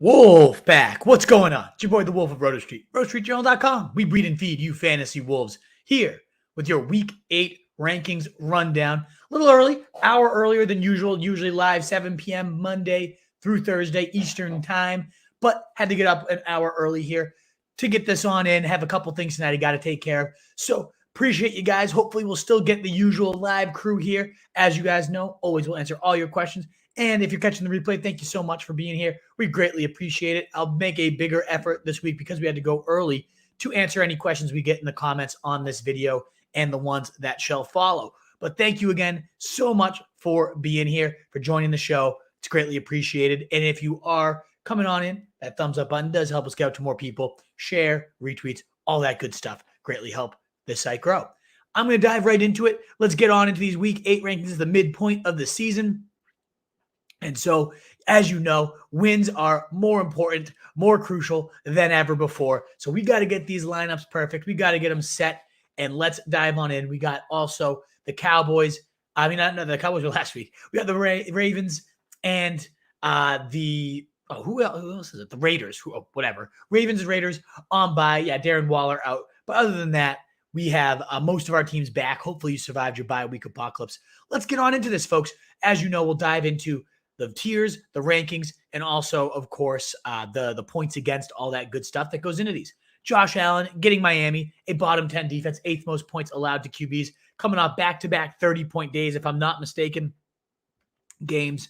Wolfpack, what's going on? It's your boy, the Wolf of Roto Street, RotoStreetJournal.com. We breed and feed you fantasy wolves here with your Week 8 rankings rundown. A little early, hour earlier than usual, usually live 7 p.m. Monday through Thursday Eastern time, but had to get up an hour early here to get this on in. Have a couple things tonight I got to take care of. So appreciate you guys. Hopefully we'll still get the usual live crew here. As you guys know, always will answer all your questions. And if you're catching the replay, thank you so much for being here. We greatly appreciate it. I'll make a bigger effort this week because we had to go early to answer any questions we get in the comments on this video and the ones that shall follow. But thank you again so much for being here, for joining the show. It's greatly appreciated. And if you are coming on in, that thumbs up button does help us get out to more people. Share, retweets, all that good stuff. Greatly help this site grow. I'm going to dive right into it. Let's get on into these Week 8 rankings, the midpoint of the season. And so, as you know, wins are more important, more crucial than ever before. So we got to get these lineups perfect. We got to get them set, and let's dive on in. We got also the Cowboys. The Cowboys were last week. We got the Ravens and who else is it? The Raiders. Ravens and Raiders on bye. Yeah, Darren Waller out. But other than that, we have most of our teams back. Hopefully you survived your bye week apocalypse. Let's get on into this, folks. As you know, we'll dive into the tiers, the rankings, and also, of course, the points against, all that good stuff that goes into these. Josh Allen getting Miami, a bottom 10 defense, 8th most points allowed to QBs, coming off back-to-back 30-point days, if I'm not mistaken, games.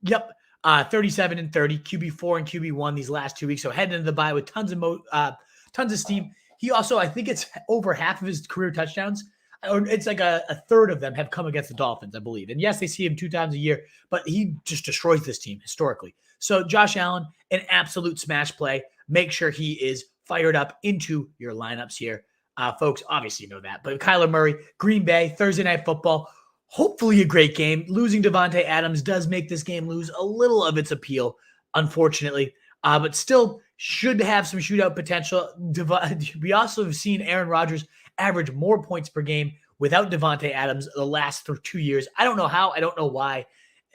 Yep, 37 and 30, QB4 and QB1 these last 2 weeks. So heading into the bye with tons of steam. He also, I think it's over half of his career touchdowns, or it's like a third of them have come against the Dolphins, I believe. And yes, they see him 2 times a year, but he just destroys this team historically. So Josh Allen, an absolute smash play. Make sure he is fired up into your lineups here. Folks, obviously you know that. But Kyler Murray, Green Bay, Thursday Night Football, hopefully a great game. Losing Devontae Adams does make this game lose a little of its appeal, unfortunately. But still should have some shootout potential. We also have seen Aaron Rodgers average more points per game without Devontae Adams the last 2 years. I don't know how. I don't know why.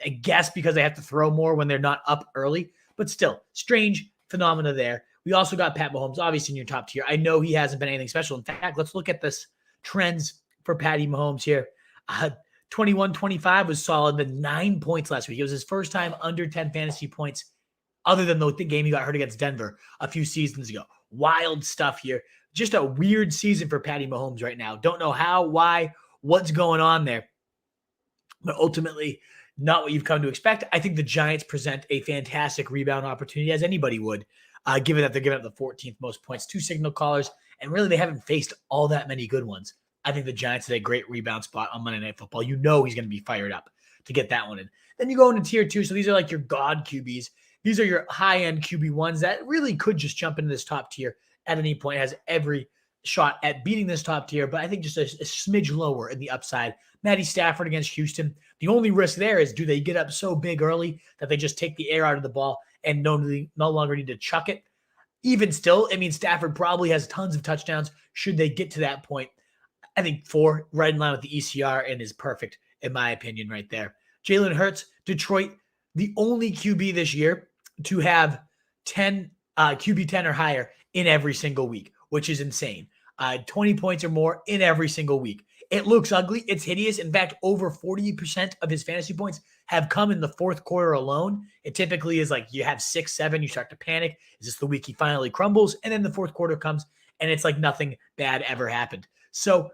I guess because they have to throw more when they're not up early. But still, strange phenomena there. We also got Pat Mahomes, obviously in your top tier. I know he hasn't been anything special. In fact, let's look at this trends for Patty Mahomes here. 21-25 was solid, but 9 points last week. It was his first time under 10 fantasy points other than the game he got hurt against Denver a few seasons ago. Wild stuff here. Just a weird season for Patty Mahomes right now. Don't know how, why, what's going on there. But ultimately, not what you've come to expect. I think the Giants present a fantastic rebound opportunity, as anybody would, given that they're giving up the 14th most points, 2 signal callers, and really they haven't faced all that many good ones. I think the Giants had a great rebound spot on Monday Night Football. You know he's going to be fired up to get that one in. Then you go into tier 2. So these are like your God QBs. These are your high-end QB1s that really could just jump into this top tier at any point, has every shot at beating this top tier, but I think just a smidge lower in the upside. Maddie Stafford against Houston. The only risk there is, do they get up so big early that they just take the air out of the ball and no longer need to chuck it? Even still, I mean, Stafford probably has tons of touchdowns should they get to that point. I think 4, right in line with the ECR, and is perfect, in my opinion, right there. Jalen Hurts, Detroit, the only QB this year to have 10 QB 10 or higher in every single week, which is insane. 20 points or more in every single week. It looks ugly. It's hideous. In fact, over 40% of his fantasy points have come in the 4th quarter alone. It typically is like you have 6, 7, you start to panic. Is this the week he finally crumbles? And then the 4th quarter comes, and it's like nothing bad ever happened. So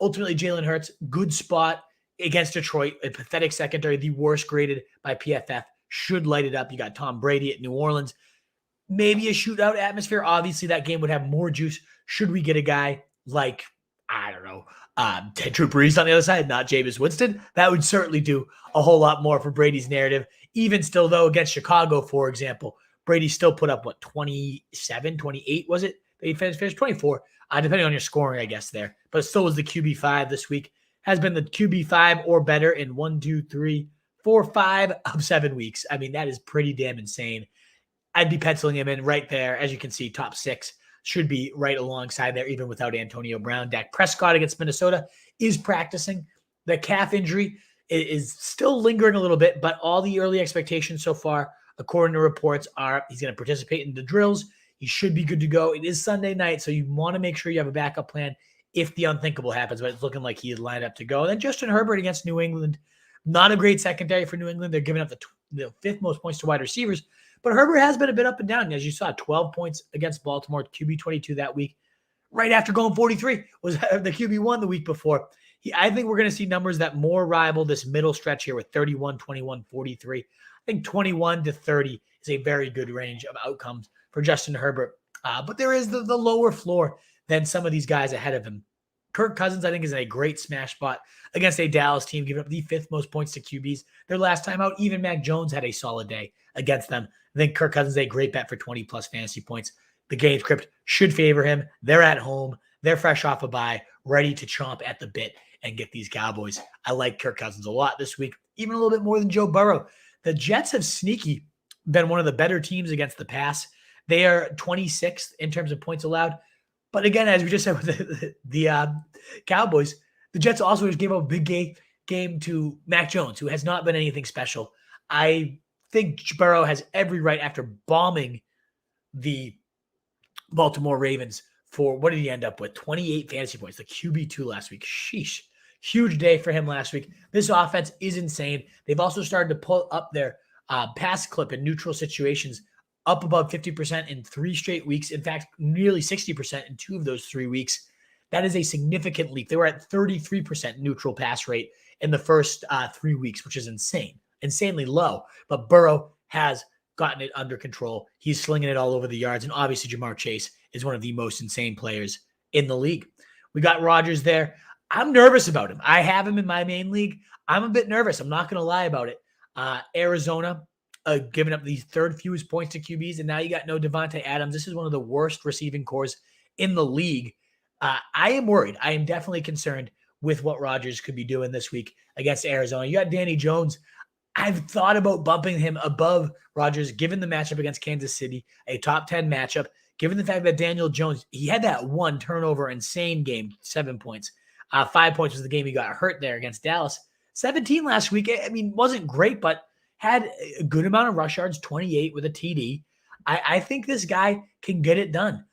ultimately, Jalen Hurts, good spot against Detroit, a pathetic secondary, the worst graded by PFF, should light it up. You got Tom Brady at New Orleans. Maybe a shootout atmosphere. Obviously, that game would have more juice. Should we get a guy like, I don't know, Drew Brees on the other side, not Jameis Winston? That would certainly do a whole lot more for Brady's narrative. Even still, though, against Chicago, for example, Brady still put up, 27, 28, was it? He finished 24, depending on your scoring, I guess, there. But it still was the QB5 this week. Has been the QB5 or better in 1, 2, 3, 4, 5 of 7 weeks. I mean, that is pretty damn insane. I'd be penciling him in right there. As you can see, top 6 should be right alongside there, even without Antonio Brown. Dak Prescott against Minnesota is practicing. The calf injury is still lingering a little bit, but all the early expectations so far according to reports, are he's going to participate in the drills. He should be good to go. It is Sunday night, so you want to make sure you have a backup plan if the unthinkable happens, but it's looking like he is lined up to go. And then Justin Herbert against New England. Not a great secondary for New England. They're giving up the fifth most points to wide receivers, but Herbert has been a bit up and down. As you saw, 12 points against Baltimore, QB 22 that week. Right after going 43 was the QB1 the week before. I think we're going to see numbers that more rival this middle stretch here with 31, 21, 43. I think 21 to 30 is a very good range of outcomes for Justin Herbert. But there is the lower floor than some of these guys ahead of him. Kirk Cousins, I think, is in a great smash spot against a Dallas team, giving up the fifth most points to QBs. Their last time out, even Mac Jones had a solid day against them. I think Kirk Cousins is a great bet for 20-plus fantasy points. The game script should favor him. They're at home. They're fresh off a bye, ready to chomp at the bit and get these Cowboys. I like Kirk Cousins a lot this week, even a little bit more than Joe Burrow. The Jets have sneaky been one of the better teams against the pass. They are 26th in terms of points allowed. But again, as we just said with the Cowboys, the Jets also just gave up a big game to Mac Jones, who has not been anything special. I think Burrow has every right after bombing the Baltimore Ravens for, what did he end up with? 28 fantasy points, the QB2 last week. Sheesh. Huge day for him last week. This offense is insane. They've also started to pull up their pass clip in neutral situations up above 50% in 3 straight weeks. In fact, nearly 60% in 2 of those 3 weeks. That is a significant leap. They were at 33% neutral pass rate in the first 3 weeks, which is insane, insanely low. But Burrow has gotten it under control. He's slinging it all over the yards. And obviously, Jamar Chase is one of the most insane players in the league. We got Rodgers there. I'm nervous about him. I have him in my main league. I'm a bit nervous. I'm not going to lie about it. Arizona, giving up the third fewest points to QBs, and now you got no Devontae Adams. This is one of the worst receiving cores in the league. I am worried. I am definitely concerned with what Rodgers could be doing this week against Arizona. You got Danny Jones. I've thought about bumping him above Rodgers, given the matchup against Kansas City, a top 10 matchup, given the fact that Daniel Jones, he had that one turnover insane game, 7 points. 5 points was the game he got hurt there against Dallas. 17 last week. I mean, wasn't great, but had a good amount of rush yards, 28 with a TD. I think this guy can get it done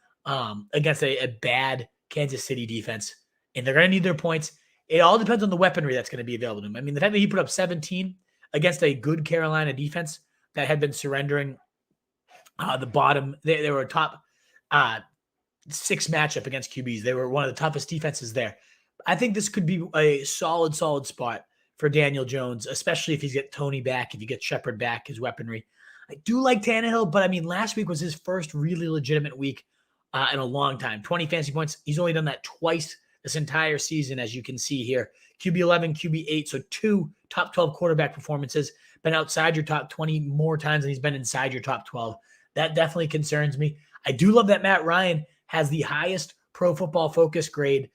against a bad Kansas City defense, and they're going to need their points. It all depends on the weaponry that's going to be available to him. I mean, the fact that he put up 17 against a good Carolina defense that had been surrendering the bottom. They were a top 6 matchup against QBs. They were one of the toughest defenses there. I think this could be a solid spot for Daniel Jones, especially if he's get Tony back, if you get Shepard back, his weaponry. I do like Tannehill, but I mean, last week was his first really legitimate week in a long time. 20 fantasy points. He's only done that twice this entire season, as you can see here. QB 11, QB 8, so 2 top 12 quarterback performances. Been outside your top 20 more times than he's been inside your top 12. That definitely concerns me. I do love that Matt Ryan has the highest Pro Football Focus grade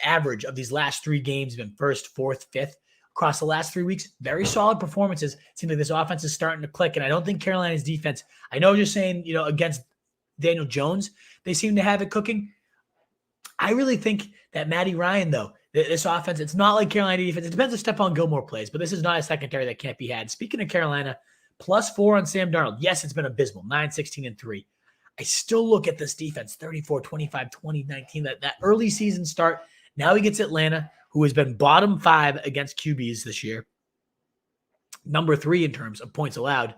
average of these last 3 games. He's been 1st, 4th, 5th across the last 3 weeks. Very solid performances. It seems like this offense is starting to click, and I don't think Carolina's defense, I know you're saying, against Daniel Jones, they seem to have it cooking. I really think that Maddie Ryan, though, this offense, it's not like Carolina defense. It depends if Stephon Gilmore plays, but this is not a secondary that can't be had. Speaking of Carolina, +4 on Sam Darnold. Yes, it's been abysmal, 9, 16, and 3. I still look at this defense, 34, 25, 20, 19, that early season start. Now he gets Atlanta, who has been bottom 5 against QBs this year. Number 3 in terms of points allowed.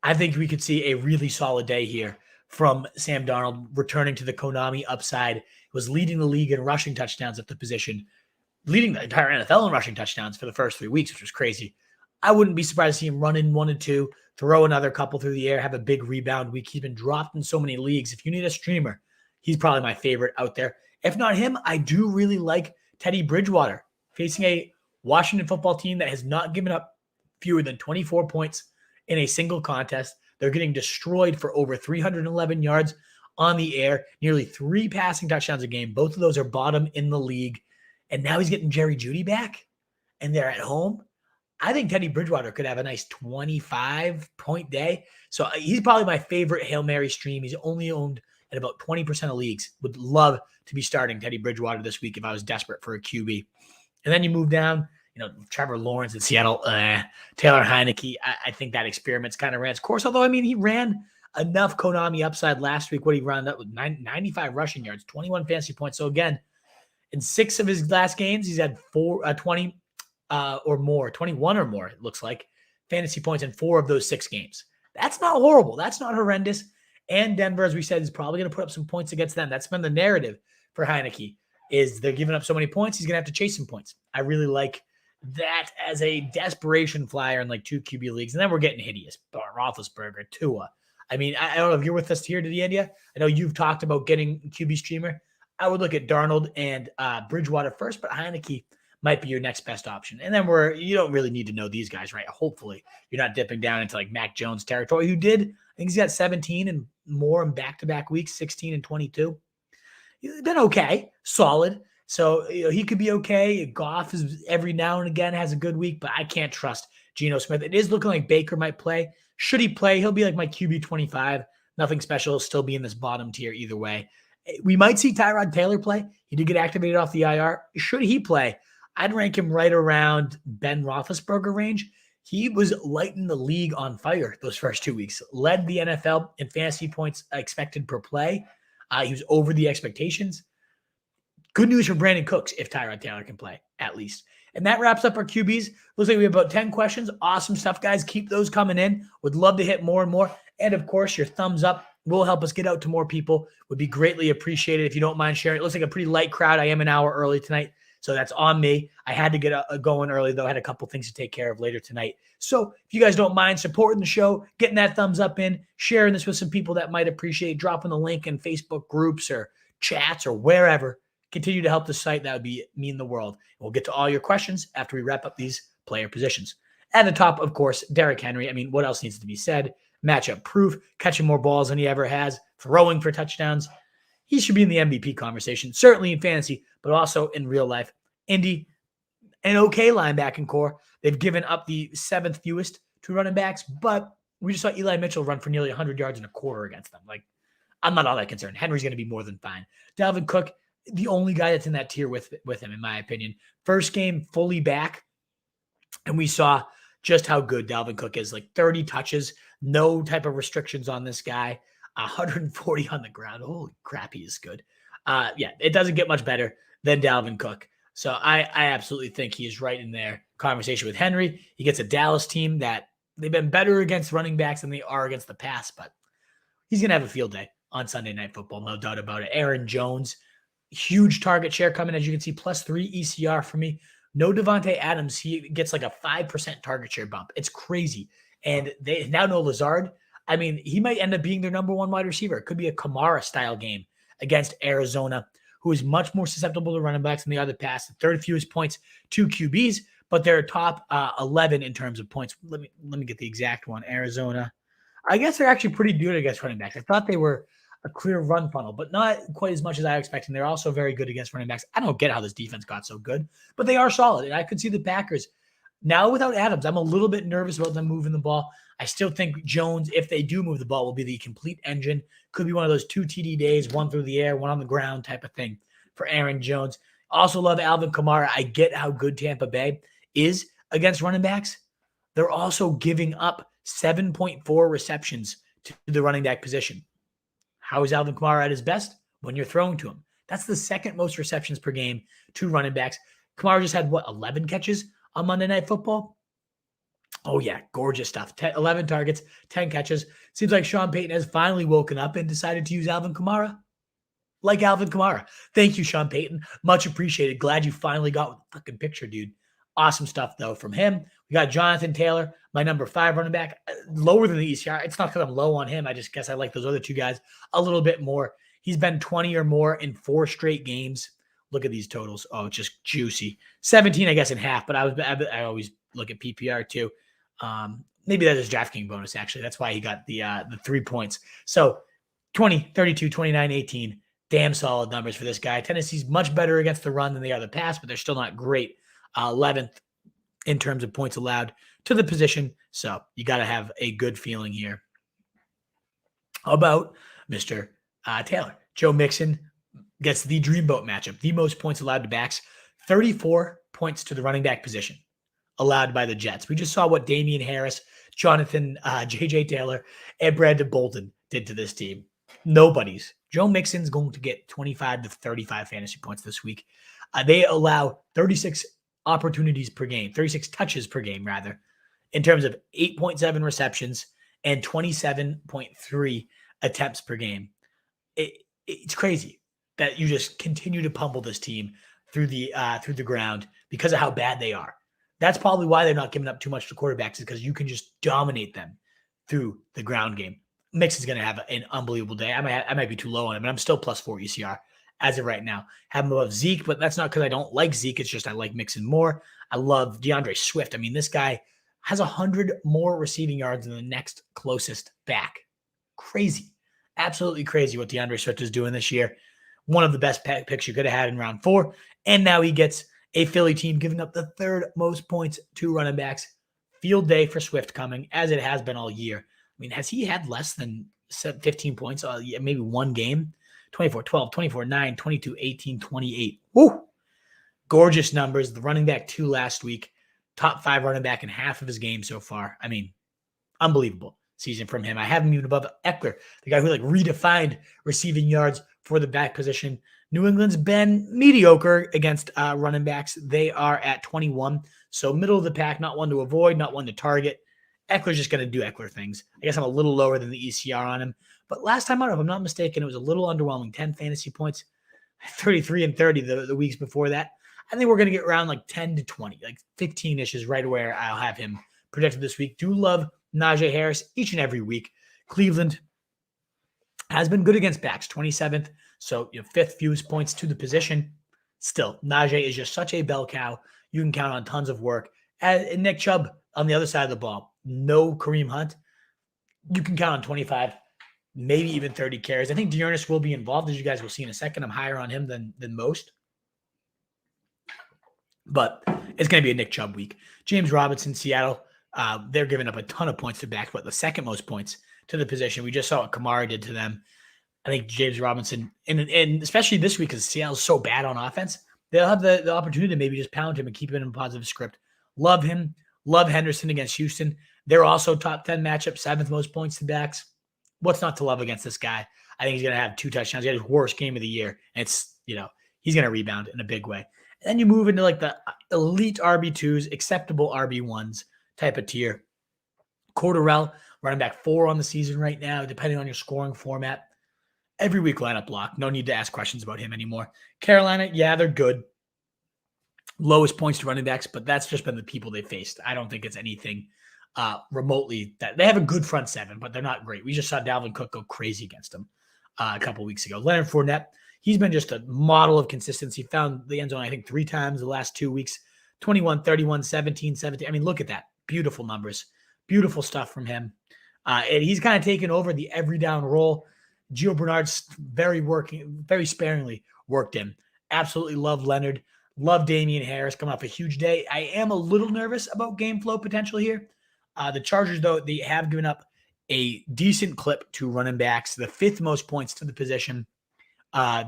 I think we could see a really solid day here from Sam Darnold, returning to the Konami upside. Was leading the league in rushing touchdowns at the position, leading the entire NFL in rushing touchdowns for the first 3 weeks, which was crazy. I wouldn't be surprised to see him run in 1 and 2, throw another couple through the air, have a big rebound week. He's been dropped in so many leagues. If you need a streamer, he's probably my favorite out there. If not him, I do really like Teddy Bridgewater, facing a Washington football team that has not given up fewer than 24 points in a single contest. They're getting destroyed for over 311 yards on the air, nearly 3 passing touchdowns a game. Both of those are bottom in the league. And now he's getting Jerry Jeudy back, and they're at home. I think Teddy Bridgewater could have a nice 25-point day. So he's probably my favorite Hail Mary stream. He's only owned at about 20% of leagues. Would love to be starting Teddy Bridgewater this week if I was desperate for a QB. And then you move down, Trevor Lawrence in Seattle, Taylor Heineke. I think that experiment's kind of ran its course. Although, he ran enough Konami upside last week. What he ran up with 95 rushing yards, 21 fantasy points. So again, in 6 of his last games, he's had 20 or more, 21 or more, it looks like, fantasy points in 4 of those 6 games. That's not horrible. That's not horrendous. And Denver, as we said, is probably going to put up some points against them. That's been the narrative for Heineke, is they're giving up so many points, he's going to have to chase some points. I really like that as a desperation flyer in like 2 QB leagues. And then we're getting hideous. Roethlisberger, Tua. I don't know if you're with us here to the end yet. I know you've talked about getting QB streamer. I would look at Darnold and Bridgewater first, but Heineke might be your next best option. And then you don't really need to know these guys, right? Hopefully you're not dipping down into like Mac Jones territory, who did, I think he's got 17 and more in back-to-back weeks, 16 and 22. He's been okay, solid. So he could be okay. Goff is every now and again has a good week, but I can't trust Geno Smith. It is looking like Baker might play. Should he play, he'll be like my QB 25. Nothing special. He'll still be in this bottom tier either way. We might see Tyrod Taylor play. He did get activated off the IR. Should he play, I'd rank him right around Ben Roethlisberger range. He was lighting the league on fire those first 2 weeks. Led the NFL in fantasy points expected per play. He was over the expectations. Good news for Brandon Cooks if Tyrod Taylor can play, at least. And that wraps up our QBs. Looks like we have about 10 questions. Awesome stuff, guys. Keep those coming in. Would love to hit more and more. And, of course, your thumbs up will help us get out to more people. Would be greatly appreciated if you don't mind sharing. It looks like a pretty light crowd. I am an hour early tonight, so that's on me. I had to get going early, though. I had a couple things to take care of later tonight. So if you guys don't mind supporting the show, getting that thumbs up in, sharing this with some people that might appreciate, dropping the link in Facebook groups or chats or wherever, continue to help the site. That would mean the world. We'll get to all your questions after we wrap up these player positions. At the top, of course, Derrick Henry. What else needs to be said? Matchup proof, catching more balls than he ever has, throwing for touchdowns. He should be in the MVP conversation, certainly in fantasy, but also in real life. Indy, an okay linebacking core. They've given up the 7th fewest to running backs, but we just saw Eli Mitchell run for nearly 100 yards in a quarter against them. I'm not all that concerned. Henry's going to be more than fine. Delvin Cook, the only guy that's in that tier with him, in my opinion. First game fully back, and we saw just how good Delvin Cook is. 30 touches, no type of restrictions on this guy, 140 on the ground. Holy crap, he is good. It doesn't get much better than Delvin Cook. So I absolutely think he is right in their conversation with Henry. He gets a Dallas team that they've been better against running backs than they are against the pass, but he's going to have a field day on Sunday Night Football, no doubt about it. Aaron Jones, huge target share coming, as you can see, +3 ECR for me. No Devontae Adams. He gets a 5% target share bump. It's crazy. And they now know Lazard. He might end up being their number 1 wide receiver. It could be a Kamara-style game against Arizona, who is much more susceptible to running backs than the other pass. The 3rd fewest points to QBs, but they're top 11 in terms of points. Let me get the exact one. Arizona. I guess they're actually pretty good against running backs. I thought they were a clear run funnel, but not quite as much as I expected. They're also very good against running backs. I don't get how this defense got so good, but they are solid. And I could see the Packers now without Adams. I'm a little bit nervous about them moving the ball. I still think Jones, if they do move the ball, will be the complete engine. Could be one of those 2 TD days, 1 through the air, 1 on the ground type of thing for Aaron Jones. Also love Alvin Kamara. I get how good Tampa Bay is against running backs. They're also giving up 7.4 receptions to the running back position. How is Alvin Kamara at his best? When you're throwing to him. That's the 2nd most receptions per game to running backs. Kamara just had, 11 catches on Monday Night Football? Oh, yeah, gorgeous stuff. 11 targets, 10 catches. Seems like Sean Payton has finally woken up and decided to use Alvin Kamara. Like Alvin Kamara. Thank you, Sean Payton. Much appreciated. Glad you finally got with the fucking picture, dude. Awesome stuff, though, from him. We got Jonathan Taylor, my number 5 running back, lower than the ECR. It's not because I'm low on him. I just guess I like those other 2 guys a little bit more. He's been 20 or more in 4 straight games. Look at these totals. Oh, just juicy. 17, I guess, in half, but I always look at PPR too. Maybe that is DraftKings bonus, actually. That's why he got the 3 points. So 20, 32, 29, 18. Damn solid numbers for this guy. Tennessee's much better against the run than they are the pass, but they're still not great. 11th in terms of points allowed to the position. So you got to have a good feeling here about Mr. Taylor. Joe Mixon gets the dreamboat matchup, the most points allowed to backs, 34 points to the running back position. allowed by the Jets. We just saw what Damian Harris, Jonathan, J.J. Taylor, and Brandon Bolden did to this team. Nobody's. Joe Mixon's going to get 25 to 35 fantasy points this week. They allow 36 opportunities per game, 36 touches per game, rather, in terms of 8.7 receptions and 27.3 attempts per game. It's crazy that you just continue to pummel this team through the ground because of how bad they are. That's probably why they're not giving up too much to quarterbacks, is because you can just dominate them through the ground game. Mixon's going to have an unbelievable day. I might be too low on him, and I'm still plus 4 ECR as of right now. Have him above Zeke, but that's not because I don't like Zeke. It's just I like Mixon more. I love DeAndre Swift. I mean, this guy has 100 more receiving yards than the next closest back. Crazy. Absolutely crazy what DeAndre Swift is doing this year. One of the best picks you could have had in round 4. And now he gets a Philly team giving up the third most points to running backs. Field day for Swift coming, as it has been all year. I mean, has he had less than 15 points? Maybe one game? 24, 12, 24, 9, 22, 18, 28. Woo! Gorgeous numbers. The running back 2 last week. Top 5 running back in half of his game so far. I mean, unbelievable season from him. I have him even above Eckler, the guy who redefined receiving yards for the back position. New England's been mediocre against running backs. They are at 21. So middle of the pack, not one to avoid, not one to target. Eckler's just going to do Eckler things. I guess I'm a little lower than the ECR on him. But last time out, if I'm not mistaken, it was a little underwhelming. 10 fantasy points, 33 and 30 the weeks before that. I think we're going to get around 10 to 20, 15-ish is right where I'll have him projected this week. Do love Najee Harris each and every week. Cleveland has been good against backs, 27th. So, 5th fewest points to the position. Still, Najee is just such a bell cow. You can count on tons of work. And Nick Chubb on the other side of the ball. No Kareem Hunt. You can count on 25, maybe even 30 carries. I think Dearness will be involved, as you guys will see in a second. I'm higher on him than most. But it's going to be a Nick Chubb week. James Robinson, Seattle, they're giving up a ton of points to backs, but the second most points to the position. We just saw what Kamara did to them. I think James Robinson, and especially this week because Seattle's so bad on offense, they'll have the opportunity to maybe just pound him and keep him in a positive script. Love him. Love Henderson against Houston. They're also top 10 matchup, 7th most points to backs. What's not to love against this guy? I think he's going to have 2 touchdowns. He had his worst game of the year. And it's, he's going to rebound in a big way. And then you move into the elite RB2s, acceptable RB1s type of tier. Cordarrelle, running back 4 on the season right now, depending on your scoring format. Every week lineup block. No need to ask questions about him anymore. Carolina, yeah, they're good. Lowest points to running backs, but that's just been the people they faced. I don't think it's anything remotely that they have a good front 7, but they're not great. We just saw Delvin Cook go crazy against them a couple weeks ago. Leonard Fournette, he's been just a model of consistency. Found the end zone, I think, 3 times the last 2 weeks. 21, 31, 17, 17. I mean, look at that. Beautiful numbers. Beautiful stuff from him. And he's kind of taken over the every down role. Gio Bernard's very sparingly worked him. Absolutely love Leonard. Love Damian Harris coming off a huge day. I am a little nervous about game flow potential here. The Chargers, though, they have given up a decent clip to running backs, the 5th most points to the position.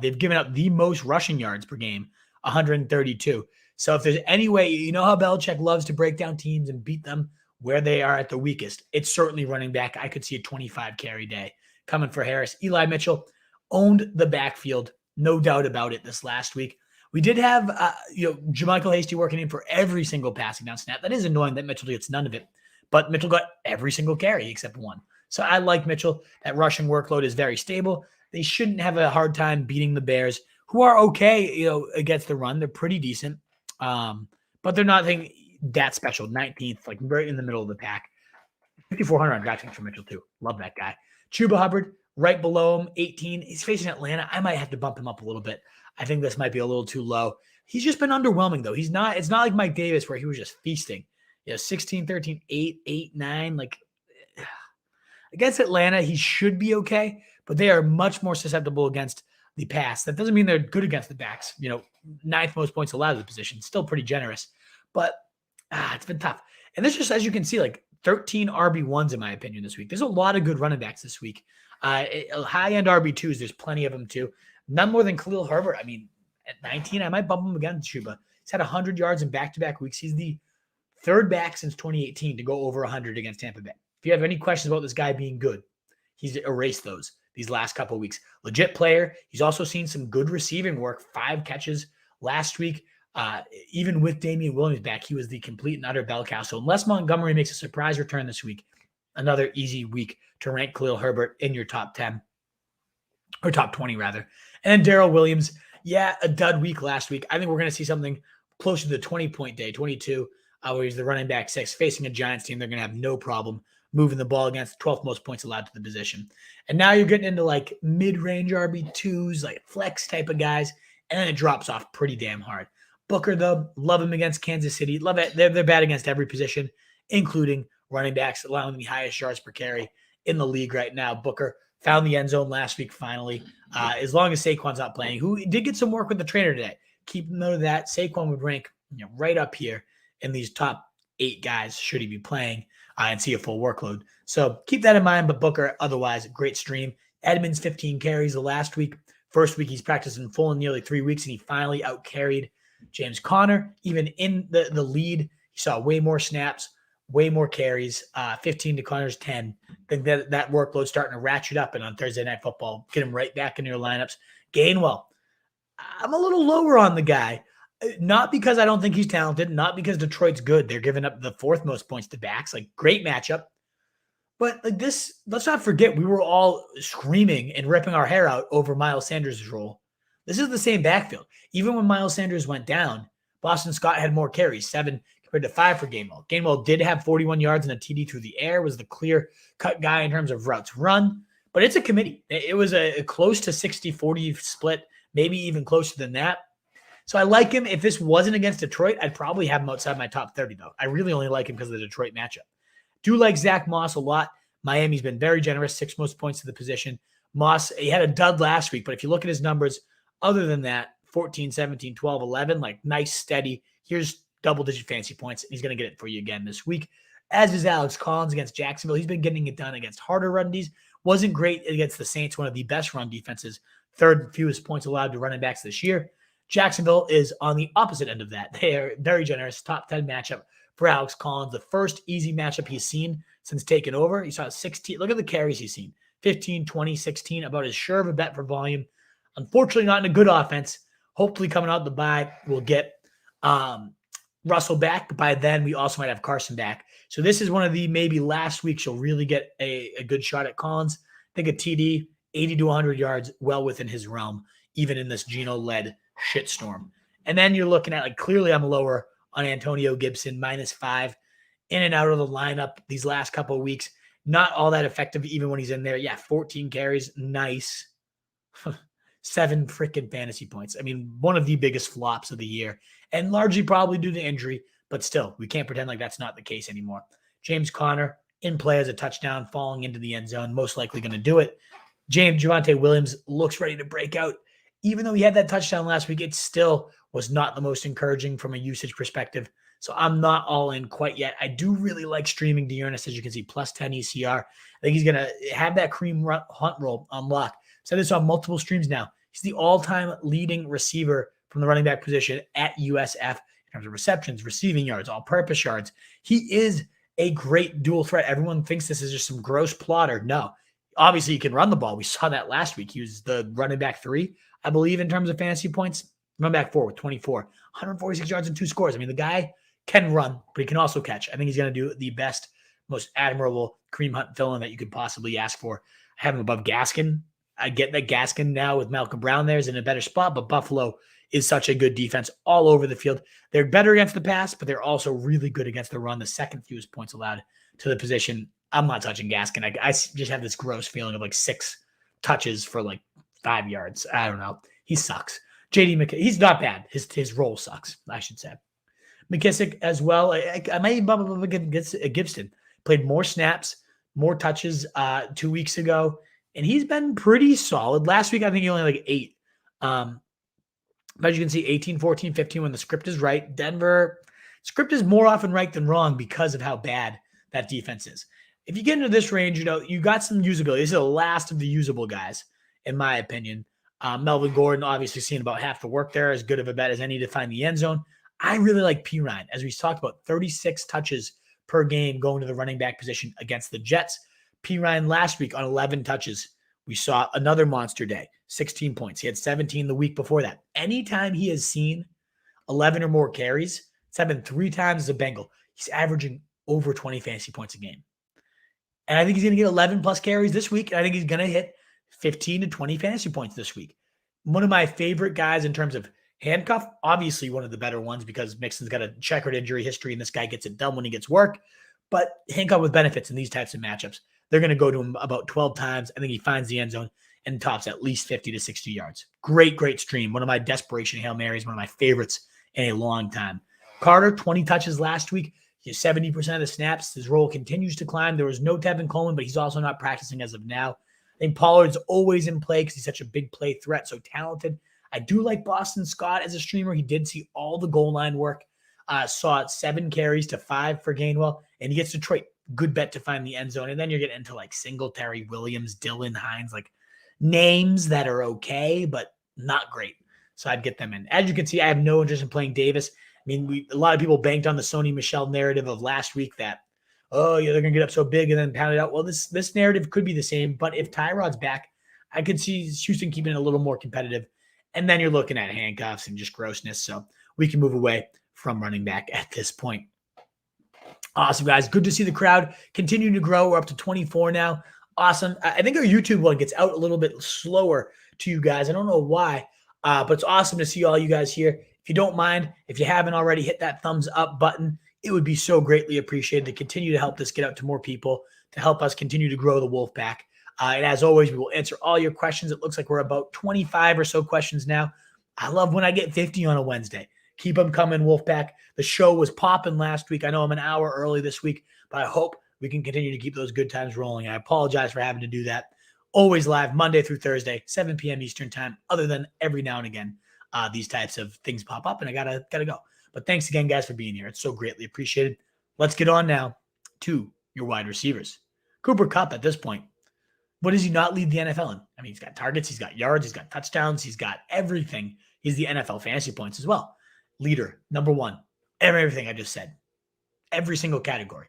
They've given up the most rushing yards per game, 132. So if there's any way, you know how Belichick loves to break down teams and beat them where they are at the weakest. It's certainly running back. I could see a 25 carry day coming for Harris. Eli Mitchell owned the backfield, no doubt about it, this last week. We did have Jermichael Hasty working in for every single passing down snap. That is annoying that Mitchell gets none of it, but Mitchell got every single carry except one. So I like Mitchell. That rushing workload is very stable. They shouldn't have a hard time beating the Bears, who are okay, against the run. They're pretty decent, but they're not that special. 19th, right in the middle of the pack. 5,400 on DraftKings for Mitchell too. Love that guy. Chuba Hubbard, right below him, 18. He's facing Atlanta. I might have to bump him up a little bit. I think this might be a little too low. He's just been underwhelming, though. It's not like Mike Davis where he was just feasting. 16, 13, 8, 8, 9. Against Atlanta, he should be okay, but they are much more susceptible against the pass. That doesn't mean they're good against the backs. 9th most points allowed to the position. Still pretty generous, but it's been tough. And this just, as you can see, 13 RB1s in my opinion this week. There's a lot of good running backs this week. High-end RB2s, there's plenty of them too. None more than Khalil Herbert. I mean, at 19, I might bump him again, Chuba. He's had 100 yards in back-to-back weeks. He's the Third back since 2018 to go over 100 against Tampa Bay. If you have any questions about this guy being good, he's erased those these last couple of weeks. Legit player. He's also seen some good receiving work. 5 catches last week. Even with Damian Williams back, he was the complete and utter bell cow. So unless Montgomery makes a surprise return this week, another easy week to rank Khalil Herbert in your top 10 or top 20 rather. And then Darrell Williams, a dud week last week. I think we're going to see something closer to the 20-point day, 22, where he's the running back 6 facing a Giants team. They're going to have no problem moving the ball against the 12th most points allowed to the position. And now you're getting into like mid-range RB2s, like flex type of guys, and then it drops off pretty damn hard. Booker, though, love him against Kansas City. Love it. They're bad against every position, including running backs, allowing the highest yards per carry in the league right now. Booker found the end zone last week finally. As long as Saquon's not playing, who did get some work with the trainer today. Keep note of that. Saquon would rank right up here in these top 8 guys should he be playing and see a full workload. So keep that in mind. But Booker, otherwise, great stream. Edmonds, 15 carries the last week. First week he's practiced in full in nearly 3 weeks, and he finally out-carried James Conner. Even in the lead, he saw way more snaps, way more carries, 15 to Conner's 10. I think that workload starting to ratchet up, and on Thursday Night Football, get him right back in your lineups. Gainwell, I'm a little lower on the guy. Not because I don't think he's talented, not because Detroit's good. They're giving up the 4th most points to backs. Like, great matchup. But like this, let's not forget, we were all screaming and ripping our hair out over Miles Sanders' role. This is the same backfield. Even when Miles Sanders went down, Boston Scott had more carries, 7 compared to 5 for Gainwell. Gainwell did have 41 yards and a TD through the air, was the clear-cut guy in terms of routes run. But it's a committee. It was a close to 60-40 split, maybe even closer than that. So I like him. If this wasn't against Detroit, I'd probably have him outside my top 30, though. I really only like him because of the Detroit matchup. Do like Zach Moss a lot. Miami's been very generous, 6 most points to the position. Moss, he had a dud last week, but if you look at his numbers, other than that, 14, 17, 12, 11, like nice, steady. Here's double-digit fantasy points, and he's going to get it for you again this week. As is Alex Collins against Jacksonville. He's been getting it done against harder run Ds. Wasn't great against the Saints, one of the best run defenses. 3rd fewest points allowed to running backs this year. Jacksonville is on the opposite end of that. They are very generous. Top 10 matchup for Alex Collins. The first easy matchup he's seen since taking over. He saw 16. Look at the carries he's seen. 15, 20, 16. About as sure of a bet for volume. Unfortunately, not in a good offense. Hopefully, coming out the bye, we'll get Russell back. But by then, we also might have Carson back. So this is one of the maybe last weeks you'll really get a good shot at Collins. I think a TD, 80 to 100 yards, well within his realm, even in this Geno-led shitstorm. And then you're looking at, like, clearly I'm lower on Antonio Gibson, -5, in and out of the lineup these last couple of weeks. Not all that effective even when he's in there. 14 carries, nice. 7 freaking fantasy points. I mean, one of the biggest flops of the year, and largely probably due to injury, but still, we can't pretend like that's not the case anymore. James Conner in play as a touchdown, falling into the end zone, most likely going to do it. Javonte Williams looks ready to break out. Even though he had that touchdown last week, it still was not the most encouraging from a usage perspective. So I'm not all in quite yet. I do really like streaming Dearness, as you can see, +10 ECR. I think he's going to have that cream hunt roll on lock. Said this on multiple streams now. He's the all-time leading receiver from the running back position at USF in terms of receptions, receiving yards, all-purpose yards. He is a great dual threat. Everyone thinks this is just some gross plotter. No. Obviously, he can run the ball. We saw that last week. He was the running back 3, I believe, in terms of fantasy points. Running back 4 with 24, 146 yards and 2 scores. I mean, the guy can run, but he can also catch. I think he's going to do the best, most admirable cream hunt fill-in that you could possibly ask for. I have him above Gaskin. I get that Gaskin now with Malcolm Brown there is in a better spot, but Buffalo is such a good defense all over the field. They're better against the pass, but they're also really good against the run. The 2nd fewest points allowed to the position. I'm not touching Gaskin. I just have this gross feeling of like 6 touches for like 5 yards. I don't know. He sucks. JD McKissic, he's not bad. His role sucks, I should say. McKissic as well. I might bump up against Gibson. Played more snaps, more touches 2 weeks ago, and he's been pretty solid. Last week, I think he only like 8. But you can see 18, 14, 15 when the script is right. Denver, script is more often right than wrong because of how bad that defense is. If you get into this range, you got some usability. These are the last of the usable guys, in my opinion. Melvin Gordon, obviously seeing about half the work there, as good of a bet as any to find the end zone. I really like P. Ryan, as we talked about, 36 touches per game going to the running back position against the Jets. P. Ryan last week on 11 touches, we saw another monster day, 16 points. He had 17 the week before that. Anytime he has seen 11 or more carries, it's happened 3 times as a Bengal. He's averaging over 20 fantasy points a game. And I think he's going to get 11 plus carries this week. And I think he's going to hit 15 to 20 fantasy points this week. One of my favorite guys in terms of handcuff, obviously one of the better ones because Mixon's got a checkered injury history and this guy gets it done when he gets work. But handcuff with benefits in these types of matchups. They're going to go to him about 12 times. I think he finds the end zone and tops at least 50 to 60 yards. Great stream. One of my desperation Hail Marys, one of my favorites in a long time. Carter, 20 touches last week. He has 70% of the snaps. His role continues to climb. There was no Tevin Coleman, but he's also not practicing as of now. I think Pollard's always in play because he's such a big play threat, so talented. I do like Boston Scott as a streamer. He did see all the goal line work. Saw 7 carries to 5 for Gainwell, and he gets Detroit. Good bet to find the end zone. And then you're getting into like Singletary, Williams, Dillon, Hines, like names that are okay, but not great. So I'd get them in. As you can see, I have no interest in playing Davis. I mean, a lot of people banked on the Sony Michel narrative of last week that, oh, yeah, they're going to get up so big and then pound it out. Well, this narrative could be the same, but if Tyrod's back, I could see Houston keeping it a little more competitive. And then you're looking at handcuffs and just grossness. So we can move away from running back at this point. Awesome, guys. Good to see the crowd continue to grow. We're up to 24 now. Awesome. I think our YouTube one gets out a little bit slower to you guys. I don't know why, but it's awesome to see all you guys here. If you don't mind, if you haven't already, hit that thumbs up button. It would be so greatly appreciated to continue to help this get out to more people, to help us continue to grow the Wolfpack. And as always, we will answer all your questions. It looks like we're about 25 or so questions now. I love when I get 50 on a Wednesday. Keep them coming, Wolfpack. The show was popping last week. I know I'm an hour early this week, but I hope we can continue to keep those good times rolling. I apologize for having to do that. Always live Monday through Thursday, 7 p.m. Eastern time, other than every now and again, these types of things pop up and I gotta go. But thanks again, guys, for being here. It's so greatly appreciated. Let's get on now to your wide receivers. Cooper Kupp at this point, what does he not lead the NFL in? I mean, he's got targets, he's got yards, he's got touchdowns, he's got everything. He's the NFL fantasy points as well. Leader, number one, everything I just said, every single category.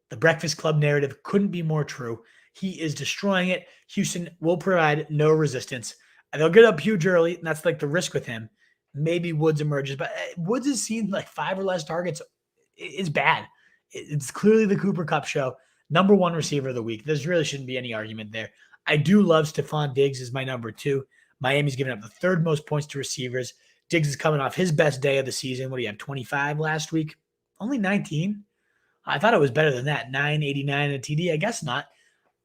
The Breakfast Club narrative couldn't be more true. He is destroying it. Houston will provide no resistance. And they'll get up huge early, and that's like the risk with him. Maybe Woods emerges, but Woods has seen like 5 or less targets. It's bad. It's clearly the Cooper Kupp show. Number 1 receiver of the week. There really shouldn't be any argument there. I do love Stefan Diggs as my number 2. Miami's giving up the 3rd most points to receivers. Diggs is coming off his best day of the season. What do you have, 25 last week? Only 19? I thought it was better than that. 989 and a TD. I guess not.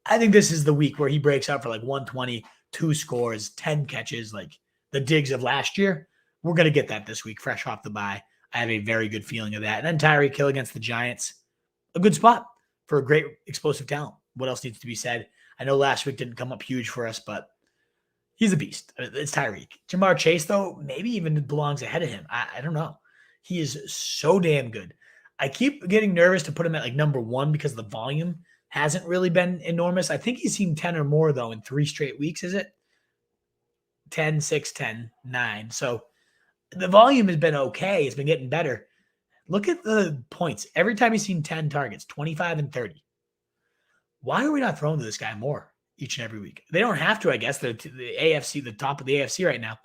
I think this is the week where he breaks out for like 120, 2 scores, 10 catches, like the Diggs of last year. We're going to get that this week, fresh off the bye. I have a very good feeling of that. And then Tyreek Hill against the Giants. A good spot for a great explosive talent. What else needs to be said? I know last week didn't come up huge for us, but he's a beast. It's Tyreek. Jamar Chase, though, maybe even belongs ahead of him. I don't know. He is so damn good. I keep getting nervous to put him at like number 1 because the volume hasn't really been enormous. I think he's seen 10 or more, though, in 3 straight weeks, is it? 10, 6, 10, 9. So the volume has been okay. It's been getting better. Look at the points. Every time he's seen 10 targets, 25 and 30. Why are we not throwing to this guy more each and every week? They don't have to, I guess. The AFC, the top of the AFC right now.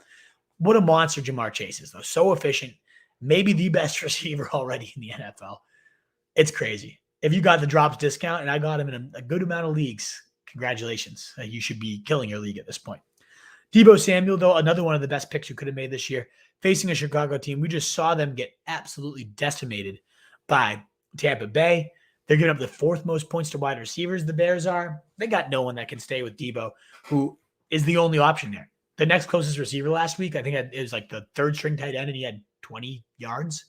What a monster Jamar Chase is, though. So efficient. Maybe the best receiver already in the NFL. It's crazy. If you got the drops discount, and I got him in a good amount of leagues, congratulations. You should be killing your league at this point. Debo Samuel, though, another one of the best picks you could have made this year. Facing a Chicago team, we just saw them get absolutely decimated by Tampa Bay. They're giving up the 4th most points to wide receivers, the Bears are. They got no one that can stay with Debo, who is the only option there. The next closest receiver last week, I think it was like the 3rd string tight end, and he had 20 yards.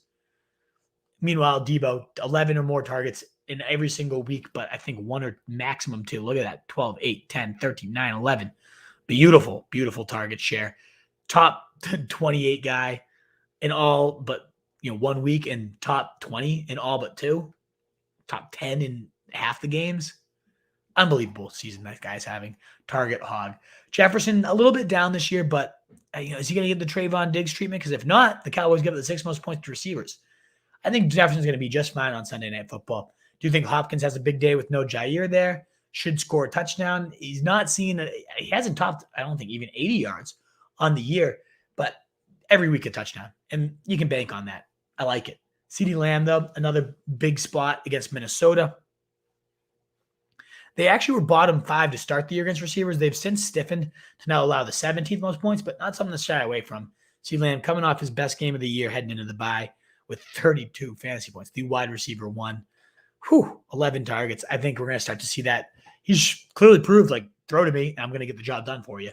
Meanwhile, Debo, 11 or more targets in every single week, but I think 1 or maximum 2. Look at that, 12, 8, 10, 13, 9, 11. Beautiful, beautiful target share. Top 28 guy in all but 1 week, and top 20 in all but 2. Top 10 in half the games. Unbelievable season that guy's having. Target hog. Jefferson, a little bit down this year, but is he going to get the Trayvon Diggs treatment? Because if not, the Cowboys give it the 6th most points to receivers. I think Jefferson's going to be just fine on Sunday Night Football. Do you think Hopkins has a big day with no Jair there? Should score a touchdown. He's not seen, he hasn't topped, I don't think, even 80 yards on the year, but every week a touchdown. And you can bank on that. I like it. CeeDee Lamb, though, another big spot against Minnesota. They actually were bottom 5 to start the year against receivers. They've since stiffened to now allow the 17th most points, but not something to shy away from. CeeDee Lamb coming off his best game of the year heading into the bye with 32 fantasy points. The wide receiver 1. 11 targets. I think we're going to start to see that. He's clearly proved, like, throw to me, and I'm going to get the job done for you.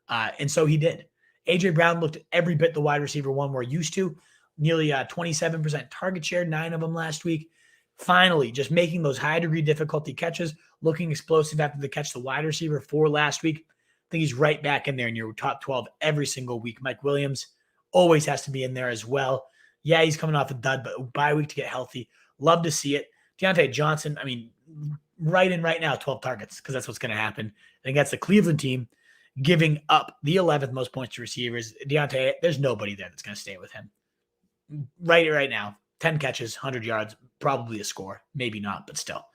And so he did. A.J. Brown looked every bit the wide receiver 1 we're used to. Nearly 27% target share, 9 of them last week. Finally, just making those high-degree difficulty catches, looking explosive after the catch the wide receiver 4 last week. I think he's right back in there in your top 12 every single week. Mike Williams always has to be in there as well. Yeah, he's coming off a dud, but bye week to get healthy. Love to see it. Deontay Johnson, I mean, right now, 12 targets, because that's what's going to happen against the Cleveland team, giving up the 11th most points to receivers. Deontay, there's nobody there that's going to stay with him. Right now, 10 catches, 100 yards, probably a score. Maybe not, but still.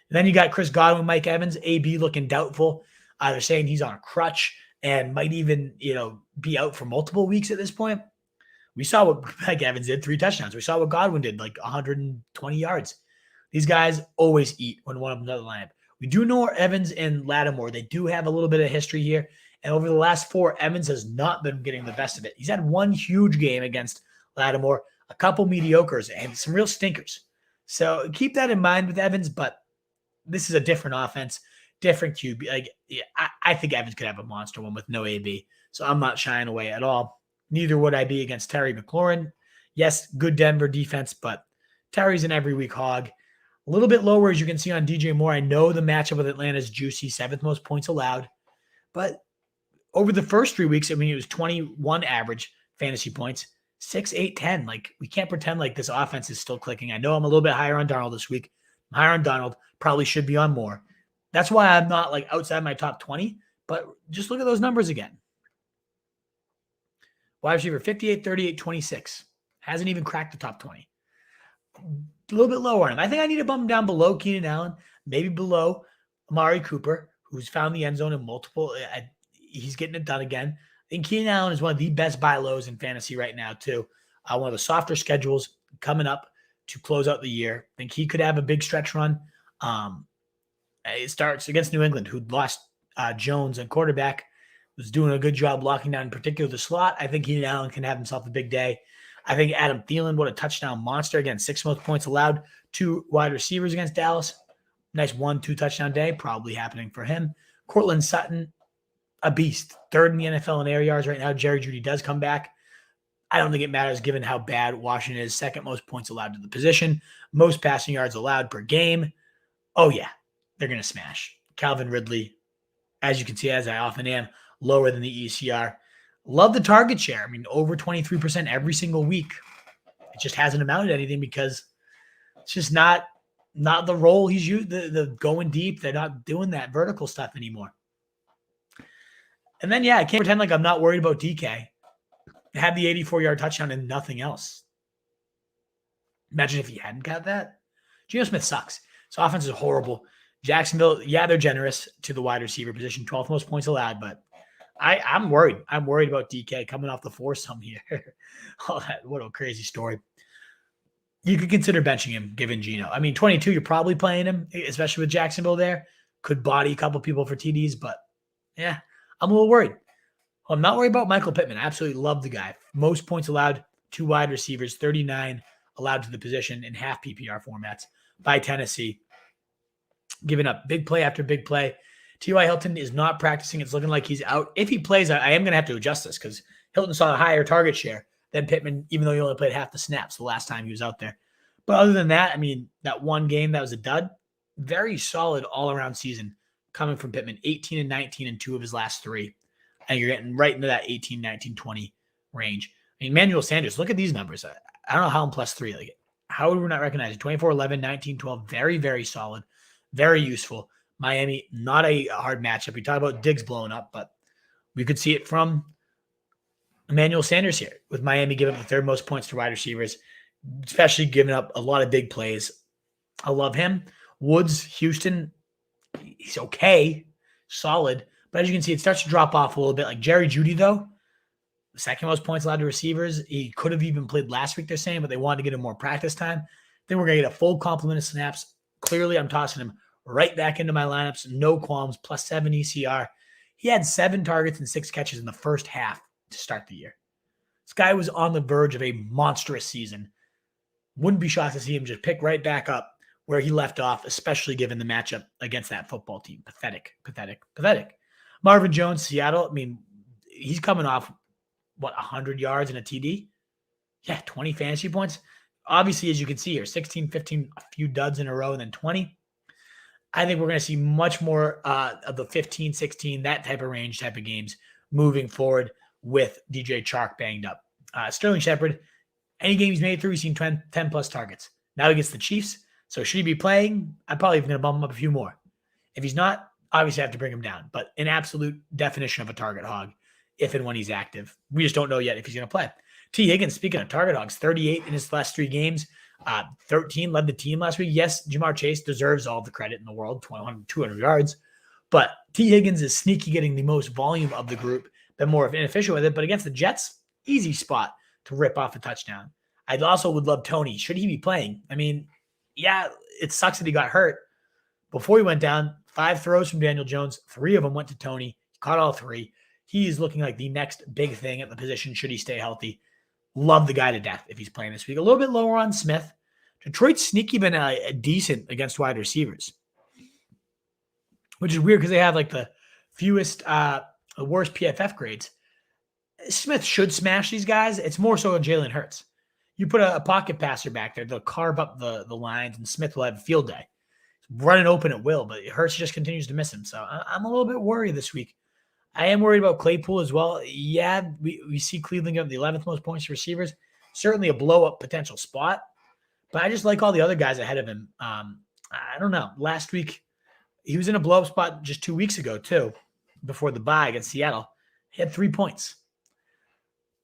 And then you got Chris Godwin, Mike Evans, AB looking doubtful. They're saying he's on a crutch and might even, be out for multiple weeks at this point. We saw what Mike Evans did, 3 touchdowns. We saw what Godwin did, like 120 yards. These guys always eat when one of them's out of the lineup. We do know Evans and Lattimore. They do have a little bit of history here. And over the last 4, Evans has not been getting the best of it. He's had one huge game against Lattimore, a couple mediocres, and some real stinkers. So keep that in mind with Evans, but this is a different offense, different QB. I think Evans could have a monster one with no AB. So I'm not shying away at all. Neither would I be against Terry McLaurin. Yes, good Denver defense, but Terry's an every week hog. A little bit lower, as you can see on DJ Moore. I know the matchup with Atlanta is juicy, 7th most points allowed. But over the first 3 weeks, it was 21 average fantasy points, 6, 8, 10. Like, we can't pretend like this offense is still clicking. I know I'm a little bit higher on Darnold this week. I'm higher on Darnold. Probably should be on more. That's why I'm not like outside my top 20, but just look at those numbers again. Wide receiver 58, 38, 26. Hasn't even cracked the top 20. A little bit lower on him. I think I need to bump him down below Keenan Allen, maybe below Amari Cooper, who's found the end zone in multiple. He's getting it done again. I think Keenan Allen is one of the best buy lows in fantasy right now, too. One of the softer schedules coming up to close out the year. I think he could have a big stretch run. It starts against New England, who lost Jones and quarterback, was doing a good job locking down, in particular, the slot. I think Keenan Allen can have himself a big day. I think Adam Thielen, what a touchdown monster. Again, 6 most points allowed. 2 wide receivers against Dallas. Nice 1-2 touchdown day, probably happening for him. Cortland Sutton, a beast. 3rd in the NFL in air yards right now. Jerry Jeudy does come back. I don't think it matters given how bad Washington is. 2nd most points allowed to the position. Most passing yards allowed per game. Oh, yeah, they're going to smash. Calvin Ridley, as you can see, as I often am, lower than the ECR. Love the target share. I mean, over 23% every single week. It just hasn't amounted to anything because it's just not the role he's used, the going deep. They're not doing that vertical stuff anymore. And then, I can't pretend like I'm not worried about DK. Had the 84-yard touchdown and nothing else. Imagine if he hadn't got that. Geno Smith sucks. His offense is horrible. Jacksonville, they're generous to the wide receiver position. 12th most points allowed, but I'm worried. I'm worried about DK coming off the foursome here. All that, what a crazy story. You could consider benching him, given Geno. I mean, 22, you're probably playing him, especially with Jacksonville there. Could body a couple people for TDs, but I'm a little worried. I'm not worried about Michael Pittman. I absolutely love the guy. Most points allowed, 2 wide receivers, 39 allowed to the position in half PPR formats by Tennessee. Giving up big play after big play. T.Y. Hilton is not practicing. It's looking like he's out. If he plays, I am going to have to adjust this because Hilton saw a higher target share than Pittman, even though he only played half the snaps the last time he was out there. But other than that, I mean, that one game that was a dud, very solid all-around season coming from Pittman. 18 and 19 in 2 of his last 3. And you're getting right into that 18, 19, 20 range. I mean, Emmanuel Sanders, look at these numbers. I don't know how I'm +3. Like, how would we not recognize it? 24, 11, 19, 12. Very, very solid. Very useful. Miami, not a hard matchup. We talk about Diggs blowing up, but we could see it from Emmanuel Sanders here, with Miami giving up the third most points to wide receivers, especially giving up a lot of big plays. I love him. Woods, Houston, he's okay, solid. But as you can see, it starts to drop off a little bit. Like Jerry Jeudy, though, the second most points allowed to receivers. He could have even played last week, they're saying, but they wanted to get him more practice time. Then we're going to get a full complement of snaps. Clearly, I'm tossing him right back into my lineups. No qualms, +7 ECR. He had 7 targets and 6 catches in the first half to start the year. This guy was on the verge of a monstrous season. Wouldn't be shocked to see him just pick right back up where he left off, especially given the matchup against that football team. Pathetic. Marvin Jones, Seattle. I mean, he's coming off, 100 yards and a TD? Yeah, 20 fantasy points. Obviously, as you can see here, 16, 15, a few duds in a row, and then 20. I think we're going to see much more of the 15, 16, that type of range type of games moving forward with DJ Chark banged up. Sterling Shepard, any game he's made through, he's seen 10 plus targets. Now he gets the Chiefs. So should he be playing? I'm probably even going to bump him up a few more. If he's not, obviously I have to bring him down. But an absolute definition of a target hog if and when he's active. We just don't know yet if he's going to play. T. Higgins, speaking of target hogs, 38 in his last 3 games. 13 led the team last week. Yes, Jamar Chase deserves all the credit in the world, 200 yards. But T. Higgins is sneaky getting the most volume of the group, been more inefficient with it. But against the Jets, easy spot to rip off a touchdown. I also would love Tony. Should he be playing? I mean, yeah, it sucks that he got hurt. Before he went down, 5 throws from Daniel Jones. 3 of them went to Tony. He caught all 3. He is looking like the next big thing at the position should he stay healthy. Love the guy to death if he's playing this week. A little bit lower on Smith. Detroit's sneaky been decent against wide receivers, which is weird because they have like the fewest, the worst PFF grades. Smith should smash these guys. It's more so on Jalen Hurts. You put a pocket passer back there, they'll carve up the lines, and Smith will have a field day. Running open at will, but Hurts just continues to miss him. So I'm a little bit worried this week. I am worried about Claypool as well. Yeah, we see Cleveland get the 11th most points to receivers. Certainly a blow-up potential spot. But I just like all the other guys ahead of him. I don't know. Last week, he was in a blow-up spot just 2 weeks ago, too, before the bye against Seattle. He had 3 points.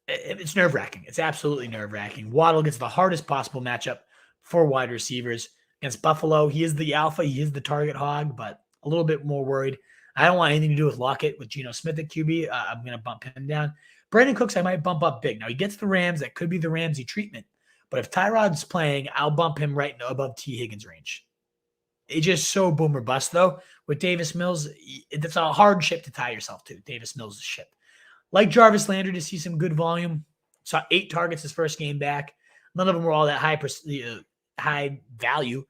It's nerve-wracking. It's absolutely nerve-wracking. Waddle gets the hardest possible matchup for wide receivers. Against Buffalo, he is the alpha. He is the target hog, but a little bit more worried. I don't want anything to do with Lockett, with Geno Smith at QB. I'm going to bump him down. Brandon Cooks, I might bump up big. Now, he gets the Rams. That could be the Ramsey treatment. But if Tyrod's playing, I'll bump him right above T. Higgins' range. It's just so boom or bust, though. With Davis Mills, it's a hard ship to tie yourself to. Davis Mills' ship. Like Jarvis Landry to see some good volume. Saw 8 targets his first game back. None of them were all that high value.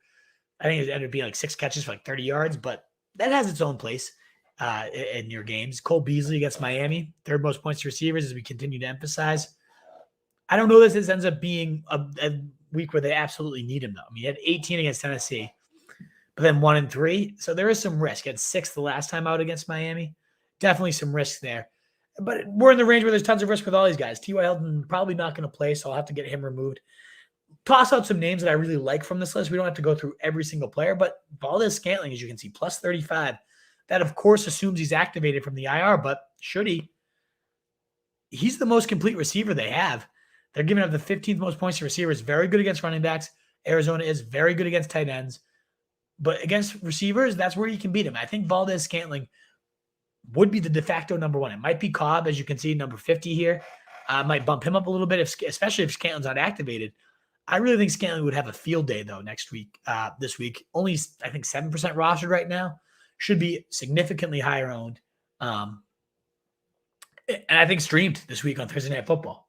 I think it ended up being like 6 catches for like 30 yards, but that has its own place in your games. Cole Beasley against Miami, 3rd most points to receivers, as we continue to emphasize. I don't know if this ends up being a week where they absolutely need him, though. I mean, he had 18 against Tennessee, but then 1 and 3. So there is some risk. He had 6 the last time out against Miami. Definitely some risk there. But we're in the range where there's tons of risk with all these guys. T.Y. Hilton probably not going to play, so I'll have to get him removed. Toss out some names that I really like from this list. We don't have to go through every single player, but Valdez-Scantling, as you can see, plus 35. That, of course, assumes he's activated from the IR, but should he? He's the most complete receiver they have. They're giving up the 15th most points to receivers. Very good against running backs. Arizona is very good against tight ends. But against receivers, that's where you can beat him. I think Valdez-Scantling would be the de facto number 1. It might be Cobb, as you can see, number 50 here. Might bump him up a little bit, especially if Scantling's not activated. I really think Scantling would have a field day, though, this week. Only, I think, 7% rostered right now. Should be significantly higher owned. And I think streamed this week on Thursday Night Football.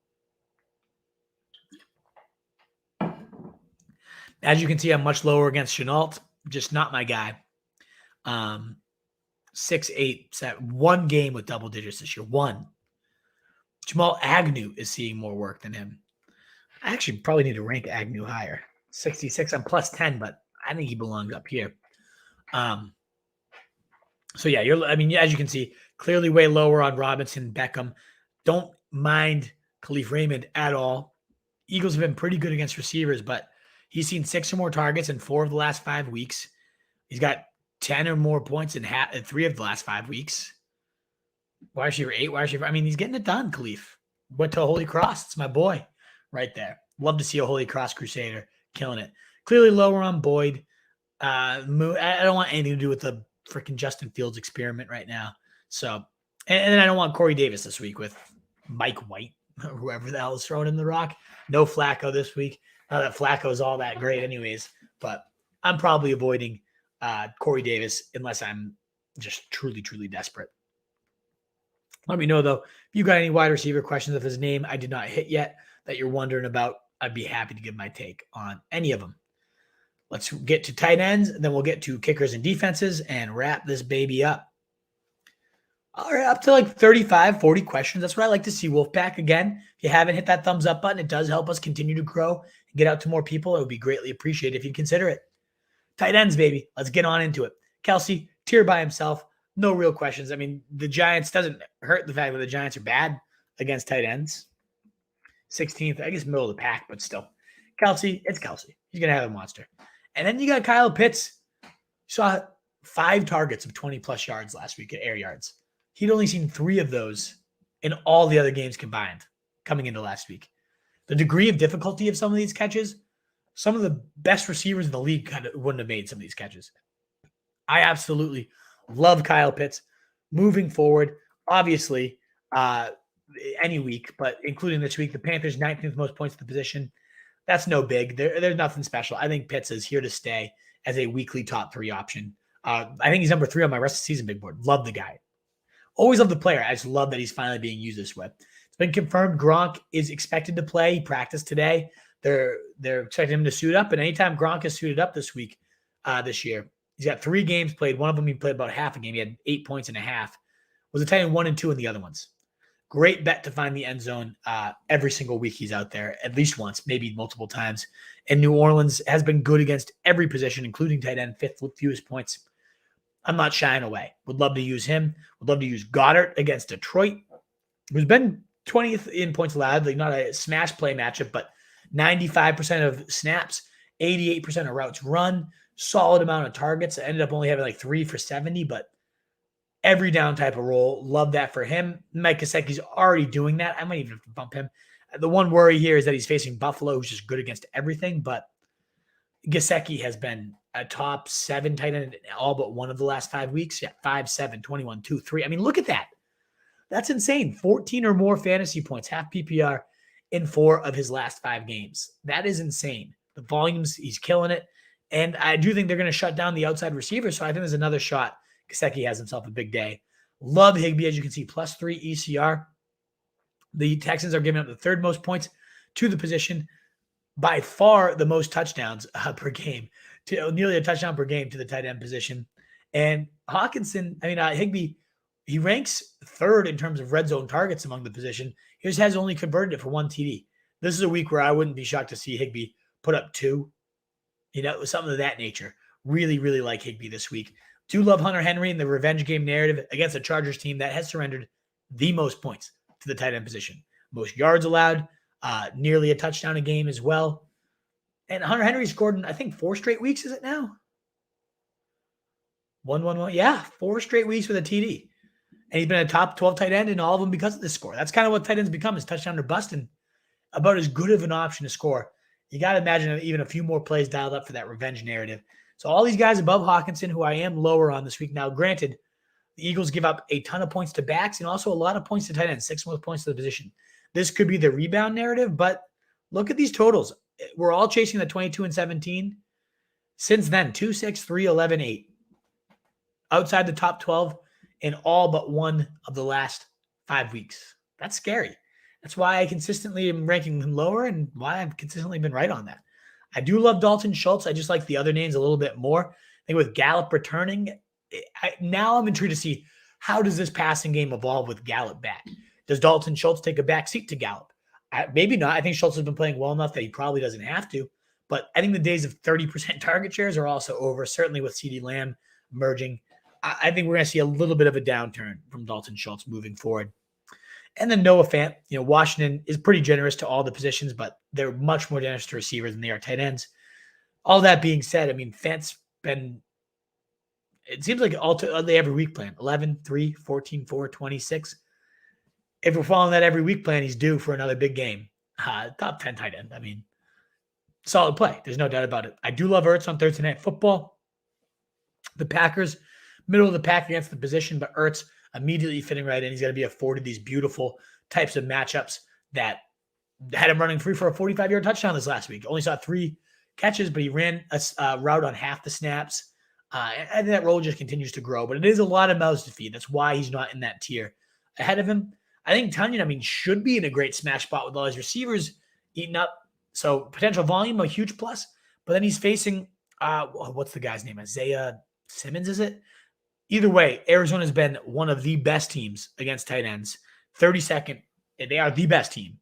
As you can see, I'm much lower against Chenault. Just not my guy. 6-8, set 1 game with double digits this year. 1. Jamal Agnew is seeing more work than him. I actually probably need to rank Agnew higher. 66, I'm plus 10, but I think he belongs up here. So yeah, as you can see, clearly way lower on Robinson, Beckham. Don't mind Khalif Raymond at all. Eagles have been pretty good against receivers, but he's seen 6 or more targets in 4 of the last 5 weeks. He's got 10 or more points in 3 of the last 5 weeks. Wide receiver 8, wide receiver. I mean, he's getting it done, Khalif. Went to Holy Cross. It's my boy right there. Love to see a Holy Cross Crusader killing it. Clearly lower on Boyd. I don't want anything to do with the freaking Justin Fields experiment right now. So, and then I don't want Corey Davis this week with Mike White or whoever the hell is throwing him the rock. No Flacco this week. Not that Flacco is all that great anyways, but I'm probably avoiding Corey Davis unless I'm just truly, truly desperate. Let me know, though, if you got any wide receiver questions of his name I did not hit yet that you're wondering about. I'd be happy to give my take on any of them. Let's get to tight ends, and then we'll get to kickers and defenses and wrap this baby up. All right, up to like 35, 40 questions. That's what I like to see, Wolfpack. Again, if you haven't hit that thumbs up button, it does help us continue to grow and get out to more people. It would be greatly appreciated if you consider it. Tight ends, baby. Let's get on into it. Kelsey, tier by himself. No real questions. I mean, the Giants doesn't hurt the fact that the Giants are bad against tight ends. 16th, I guess middle of the pack, but still. Kelsey, it's Kelsey. He's going to have a monster. And then you got Kyle Pitts. Saw 5 targets of 20-plus yards last week at air yards. He'd only seen 3 of those in all the other games combined coming into last week. The degree of difficulty of some of these catches, some of the best receivers in the league kind of wouldn't have made some of these catches. I absolutely love Kyle Pitts moving forward. Obviously, any week, but including this week, the Panthers 19th most points at the position. That's no big. There's nothing special. I think Pitts is here to stay as a weekly top 3 option. I think he's number 3 on my rest of season big board. Love the guy. Always love the player. I just love that he's finally being used this way. It's been confirmed Gronk is expected to play. He practiced today. They're expecting him to suit up, and anytime Gronk is suited up this week, this year, he's got 3 games played. One of them he played about half a game. He had 8 points and a half. Was a tight end 1 and 2 in the other ones. Great bet to find the end zone every single week he's out there, at least once, maybe multiple times. And New Orleans has been good against every position, including tight end, 5th with fewest points. I'm not shying away. Would love to use him. Would love to use Goddard against Detroit, who's been 20th in points allowed. Like not a smash play matchup, but 95% of snaps, 88% of routes run, solid amount of targets. I ended up only having like 3 for 70, but every down type of role. Love that for him. Mike Gesicki's already doing that. I might even bump him. The one worry here is that he's facing Buffalo, who's just good against everything, but Gesicki has been a top 7 tight end in all but one of the last 5 weeks. Yeah, 5, 7, 21, 2, 3. I mean, look at that. That's insane. 14 or more fantasy points, half PPR in 4 of his last 5 games. That is insane. The volumes, he's killing it. And I do think they're going to shut down the outside receivers, so I think there's another shot. Gesicki has himself a big day. Love Higbee, as you can see, +3 ECR. The Texans are giving up the 3rd most points to the position. By far the most touchdowns per game, to nearly a touchdown per game to the tight end position. And Higbee, he ranks 3rd in terms of red zone targets among the position. He just has only converted it for 1 TD. This is a week where I wouldn't be shocked to see Higbee put up 2. Something of that nature. Really, really like Higbee this week. Do love Hunter Henry in the revenge game narrative against a Chargers team that has surrendered the most points to the tight end position. Most yards allowed, nearly a touchdown a game as well. And Hunter Henry scored in, I think, 4 straight weeks, is it now? 1-1-1. Yeah, 4 straight weeks with a TD. And he's been a top 12 tight end in all of them because of this score. That's kind of what tight ends become, is touchdown or bust, and about as good of an option to score. You got to imagine even a few more plays dialed up for that revenge narrative. So all these guys above Hawkinson, who I am lower on this week. Now, granted, the Eagles give up a ton of points to backs and also a lot of points to tight ends, 6 most points to the position. This could be the rebound narrative, but look at these totals. We're all chasing the 22 and 17. Since then, 2, 6, 3, 11, 8. Outside the top 12 in all but one of the last 5 weeks. That's scary. That's why I consistently am ranking him lower and why I've consistently been right on that. I do love Dalton Schultz. I just like the other names a little bit more. I think with Gallup returning, now I'm intrigued to see how does this passing game evolve with Gallup back. Does Dalton Schultz take a back seat to Gallup? Maybe not. I think Schultz has been playing well enough that he probably doesn't have to. But I think the days of 30% target shares are also over, certainly with CeeDee Lamb merging. I think we're going to see a little bit of a downturn from Dalton Schultz moving forward. And then Noah Fant, Washington is pretty generous to all the positions, but they're much more generous to receivers than they are tight ends. All that being said, Fant's been It seems like they every week plan 11, 3, 14, 4, 26. If we're following that every week plan, he's due for another big game. Top 10 tight end. I mean, solid play. There's no doubt about it. I do love Ertz on Thursday Night Football. The Packers, middle of the pack against the position, but Ertz immediately fitting right in. He's going to be afforded these beautiful types of matchups that had him running free for a 45-yard touchdown this last week. Only saw 3 catches, but he ran a route on half the snaps. And that role just continues to grow, but it is a lot of mouths to feed. That's why he's not in that tier ahead of him. I think Tunyon, should be in a great smash spot with all his receivers eating up. So potential volume, a huge plus. But then he's facing, what's the guy's name? Isaiah Simmons, is it? Either way, Arizona's been one of the best teams against tight ends. 32nd, they are the best team.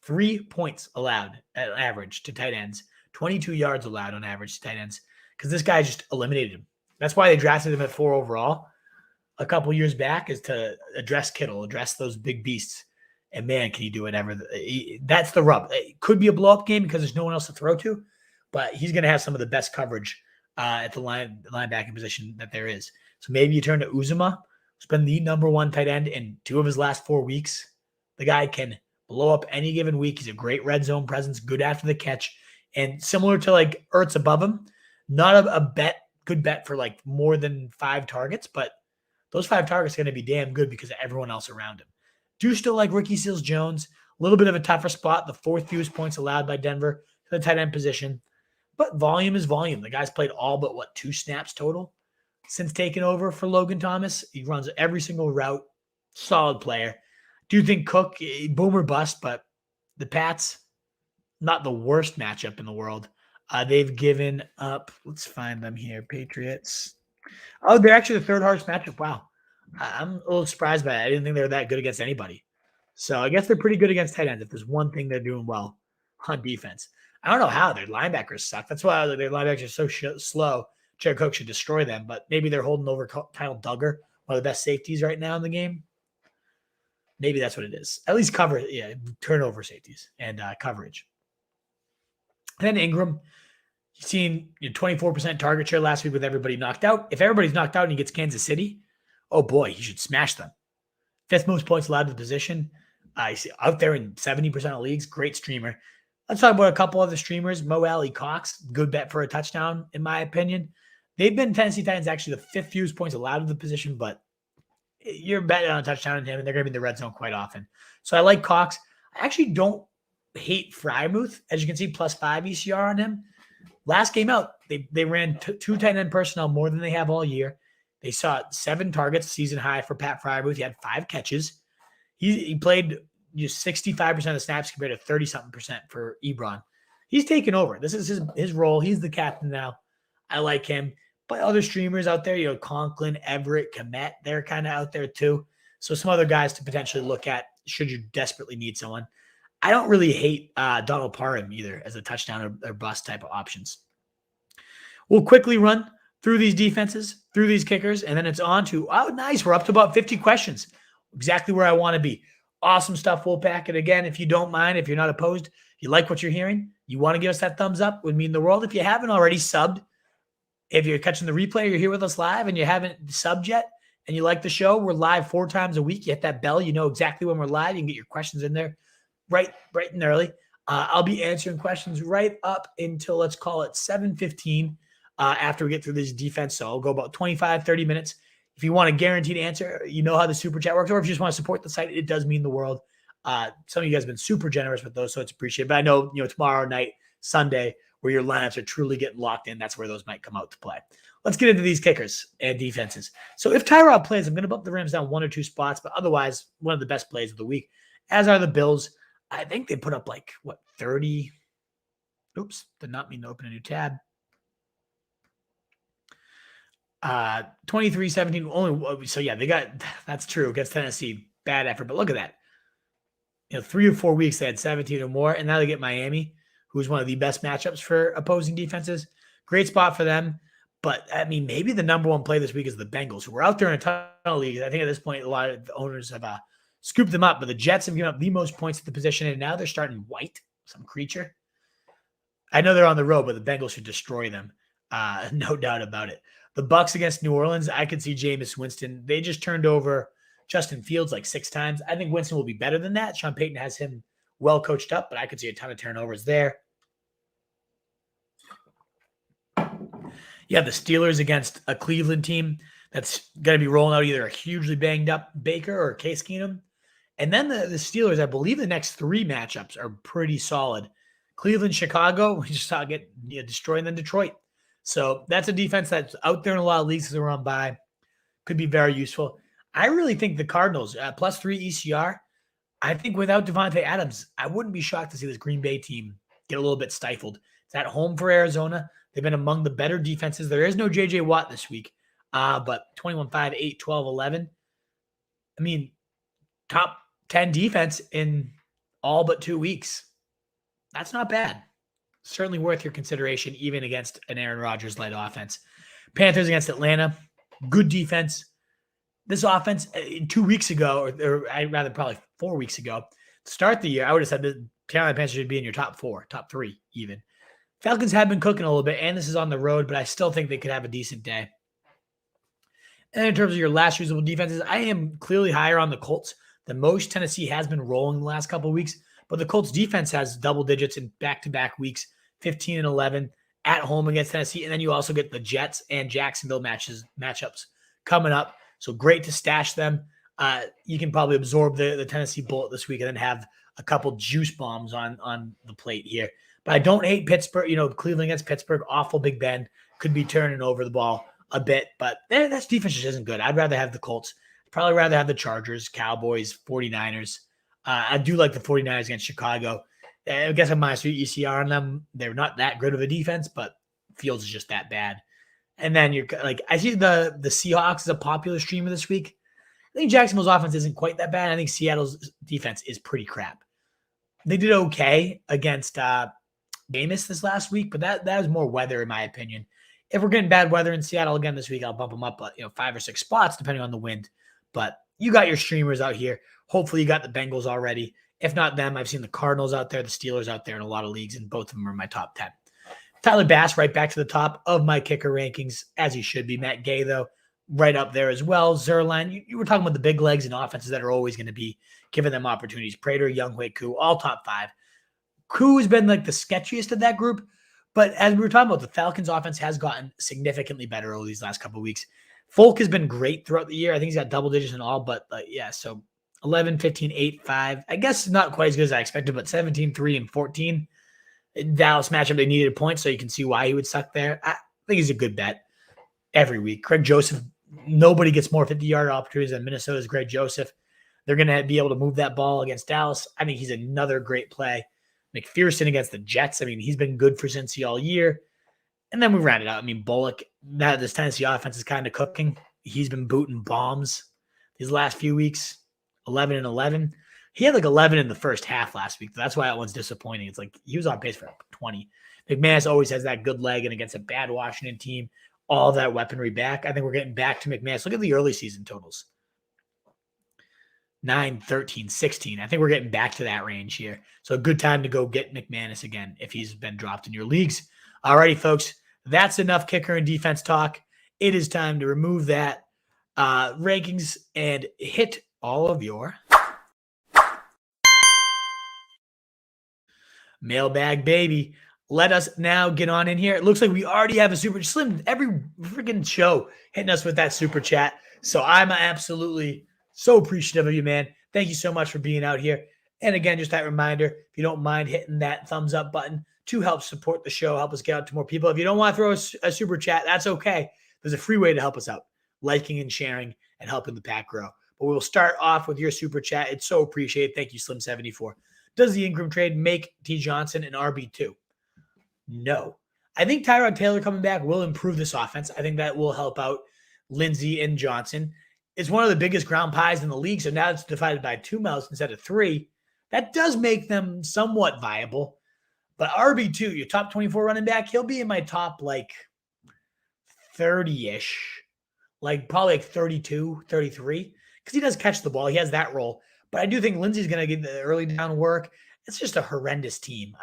3 points allowed at average to tight ends. 22 yards allowed on average to tight ends. Because this guy just eliminated him. That's why they drafted him at 4 overall a couple years back, is to address Kittle, address those big beasts. And man, can he do whatever. That's the rub. It could be a blow-up game because there's no one else to throw to, but he's going to have some of the best coverage at the linebacking position that there is. So maybe you turn to Uzomah, who's been the number 1 tight end in 2 of his last 4 weeks. The guy can blow up any given week. He's a great red zone presence, good after the catch, and similar to like Ertz above him, not a good bet for like more than 5 targets, but those 5 targets are going to be damn good because of everyone else around him. Do still like Ricky Seals-Jones, a little bit of a tougher spot, the 4th fewest points allowed by Denver to the tight end position, but volume is volume. The guy's played all but 2 snaps total since taking over for Logan Thomas. He runs every single route, solid player. Do think Cook, boom or bust, but the Pats, not the worst matchup in the world. They've given up, let's find them here, Patriots. Oh, they're actually the 3rd hardest matchup. Wow. I'm a little surprised by that. I didn't think they were that good against anybody. So I guess they're pretty good against tight ends if there's one thing they're doing well on defense. I don't know how. Their linebackers suck. That's why their linebackers are so slow. Jared Cook should destroy them, but maybe they're holding over Kyle Duggar, one of the best safeties right now in the game. Maybe that's what it is. At least turnover safeties and coverage. And then Ingram, you've seen 24% target share last week with everybody knocked out. If everybody's knocked out and he gets Kansas City, oh boy, he should smash them. 5th most points allowed to the position. He's out there in 70% of leagues. Great streamer. Let's talk about a couple other streamers. Mo Alley Cox, good bet for a touchdown, in my opinion. They've been Tennessee Titans actually the 5th fewest points allowed to the position, but you're betting on a touchdown on him, and they're going to be in the red zone quite often. So I like Cox. I actually don't hate Freiermuth. As you can see, +5 ECR on him. Last game out, they ran 2 tight end personnel more than they have all year. They saw 7 targets, season high for Pat Freiermuth. He had 5 catches. He played 65% of the snaps compared to 30-something% for Ebron. He's taken over. This is his role. He's the captain now. I like him. But other streamers out there, Conklin, Everett, Komet, they're kind of out there too. So some other guys to potentially look at should you desperately need someone. I don't really hate Donald Parham either as a touchdown or bust type of options. We'll quickly run through these defenses, through these kickers, and then it's on to, nice. We're up to about 50 questions. Exactly where I want to be. Awesome stuff, Wolfpack. And again, if you don't mind, if you're not opposed, you like what you're hearing, you want to give us that thumbs up, would mean the world. If you haven't already subbed, if you're catching the replay, you're here with us live and you haven't subbed yet and you like the show, we're live 4 times a week. You hit that bell, you know exactly when we're live. You can get your questions in there right and early. I'll be answering questions right up until, let's call it 7:15 after we get through this defense. So I'll go about 25, 30 minutes. If you want a guaranteed answer, you know how the super chat works, or if you just want to support the site, it does mean the world. Some of you guys have been super generous with those, so it's appreciated. But I know, tomorrow night, Sunday, where your lineups are truly getting locked in, that's where those might come out to play. Let's get into these kickers and defenses. So if Tyrod plays, I'm going to bump the Rams down 1 or 2 spots, but otherwise, one of the best plays of the week, as are the Bills. I think they put up 30. Oops, did not mean to open a new tab. 23-17 only. So yeah, that's true against Tennessee. Bad effort, but look at that. 3 or 4 weeks they had 17 or more, and now they get Miami, who's one of the best matchups for opposing defenses. Great spot for them. But maybe the number 1 play this week is the Bengals, who were out there in a ton of leagues. I think at this point, a lot of the owners have scooped them up, but the Jets have given up the most points at the position, and now they're starting White, some creature. I know they're on the road, but the Bengals should destroy them. No doubt about it. The Bucs against New Orleans, I could see Jameis Winston. They just turned over Justin Fields like 6 times. I think Winston will be better than that. Sean Payton has him well coached up, but I could see a ton of turnovers there. You have the Steelers against a Cleveland team that's going to be rolling out either a hugely banged up Baker or Case Keenum. And then the Steelers, I believe the next 3 matchups are pretty solid. Cleveland, Chicago, we just saw get destroyed, and then Detroit. So that's a defense that's out there in a lot of leagues that are on bye. Could be very useful. I really think the Cardinals, +3 ECR, I think without Devontae Adams, I wouldn't be shocked to see this Green Bay team get a little bit stifled. It's at home for Arizona. They've been among the better defenses. There is no J.J. Watt this week, but 21-5, 8, 12, 11. I mean, top 10 defense in all but 2 weeks. That's not bad. Certainly worth your consideration, even against an Aaron Rodgers-led offense. Panthers against Atlanta. Good defense. This offense, 2 weeks ago, or I'd rather probably 4 weeks ago, to start the year, I would have said the Carolina Panthers should be in your top 4, top 3 even. Falcons have been cooking a little bit, and this is on the road, but I still think they could have a decent day. And in terms of your last reasonable defenses, I am clearly higher on the Colts than most. Tennessee has been rolling the last couple of weeks, but the Colts defense has double digits in back-to-back weeks, 15 and 11 at home against Tennessee. And then you also get the Jets and Jacksonville matchups coming up. So great to stash them. You can probably absorb the Tennessee bullet this week and then have a couple juice bombs on the plate here. But I don't hate Pittsburgh. Cleveland against Pittsburgh, awful Big Ben. Could be turning over the ball a bit, but that defense just isn't good. I'd rather have the Colts. I'd probably rather have the Chargers, Cowboys, 49ers. I do like the 49ers against Chicago. I guess I'm -3 ECR on them. They're not that good of a defense, but Fields is just that bad. And then you're like, I see the Seahawks as a popular streamer this week. I think Jacksonville's offense isn't quite that bad. I think Seattle's defense is pretty crap. They did okay against Jameis this last week, but that was more weather in my opinion. If we're getting bad weather in Seattle again this week, I'll bump them up 5 or 6 spots depending on the wind. But you got your streamers out here. Hopefully you got the Bengals already. If not them, I've seen the Cardinals out there, the Steelers out there in a lot of leagues, and both of them are in my top 10. Tyler Bass right back to the top of my kicker rankings, as he should be. Matt Gay, though, right up there as well. Zerline, you were talking about the big legs and offenses that are always going to be giving them opportunities. Prater, Younghoe, Koo, all top 5. Koo has been like the sketchiest of that group, but as we were talking about, the Falcons offense has gotten significantly better over these last couple of weeks. Folk has been great throughout the year. I think he's got double digits in all, but so 11, 15, 8, 5. I guess not quite as good as I expected, but 17, 3, and 14. Dallas matchup, they needed a point, so you can see why he would suck there. I think he's a good bet every week. Craig Joseph, nobody gets more 50-yard opportunities than Minnesota's Greg Joseph. They're going to be able to move that ball against Dallas. I think he's another great play. McPherson against the Jets. I mean, he's been good for Cincy all year. And then we round it out. I mean, Bullock, now this Tennessee offense is kind of cooking. He's been booting bombs these last few weeks, 11 and 11. He had like 11 in the first half last week. That's why that one's disappointing. It's like he was on pace for 20. McManus always has that good leg, and against a bad Washington team, all that weaponry back. I think we're getting back to McManus. Look at the early season totals. 9, 13, 16. I think we're getting back to that range here. So a good time to go get McManus again if he's been dropped in your leagues. All righty, folks. That's enough kicker and defense talk. It is time to remove that rankings and hit all of your mailbag, baby. Let us now get on in here. It looks like we already have a super slim every freaking show hitting us with that super chat. So I'm absolutely so appreciative of you, man. Thank you so much for being out here. And again, just that reminder, if you don't mind hitting that thumbs up button to help support the show, help us get out to more people. If you don't want to throw a super chat, that's okay. There's a free way to help us out, liking and sharing and helping the pack grow. But we'll start off with your super chat. It's so appreciated. Thank you, Slim74. Does the Ingram trade make T. Johnson an RB2? No. I think Tyrod Taylor coming back will improve this offense. I think that will help out Lindsey and Johnson. It's one of the biggest ground pies in the league, so now it's divided by 2 mouths instead of 3. That does make them somewhat viable. But RB2, your top 24 running back, he'll be in my top, 30-ish. Probably 32, 33. Because he does catch the ball. He has that role. But I do think Lindsey's going to get the early down work. It's just a horrendous team.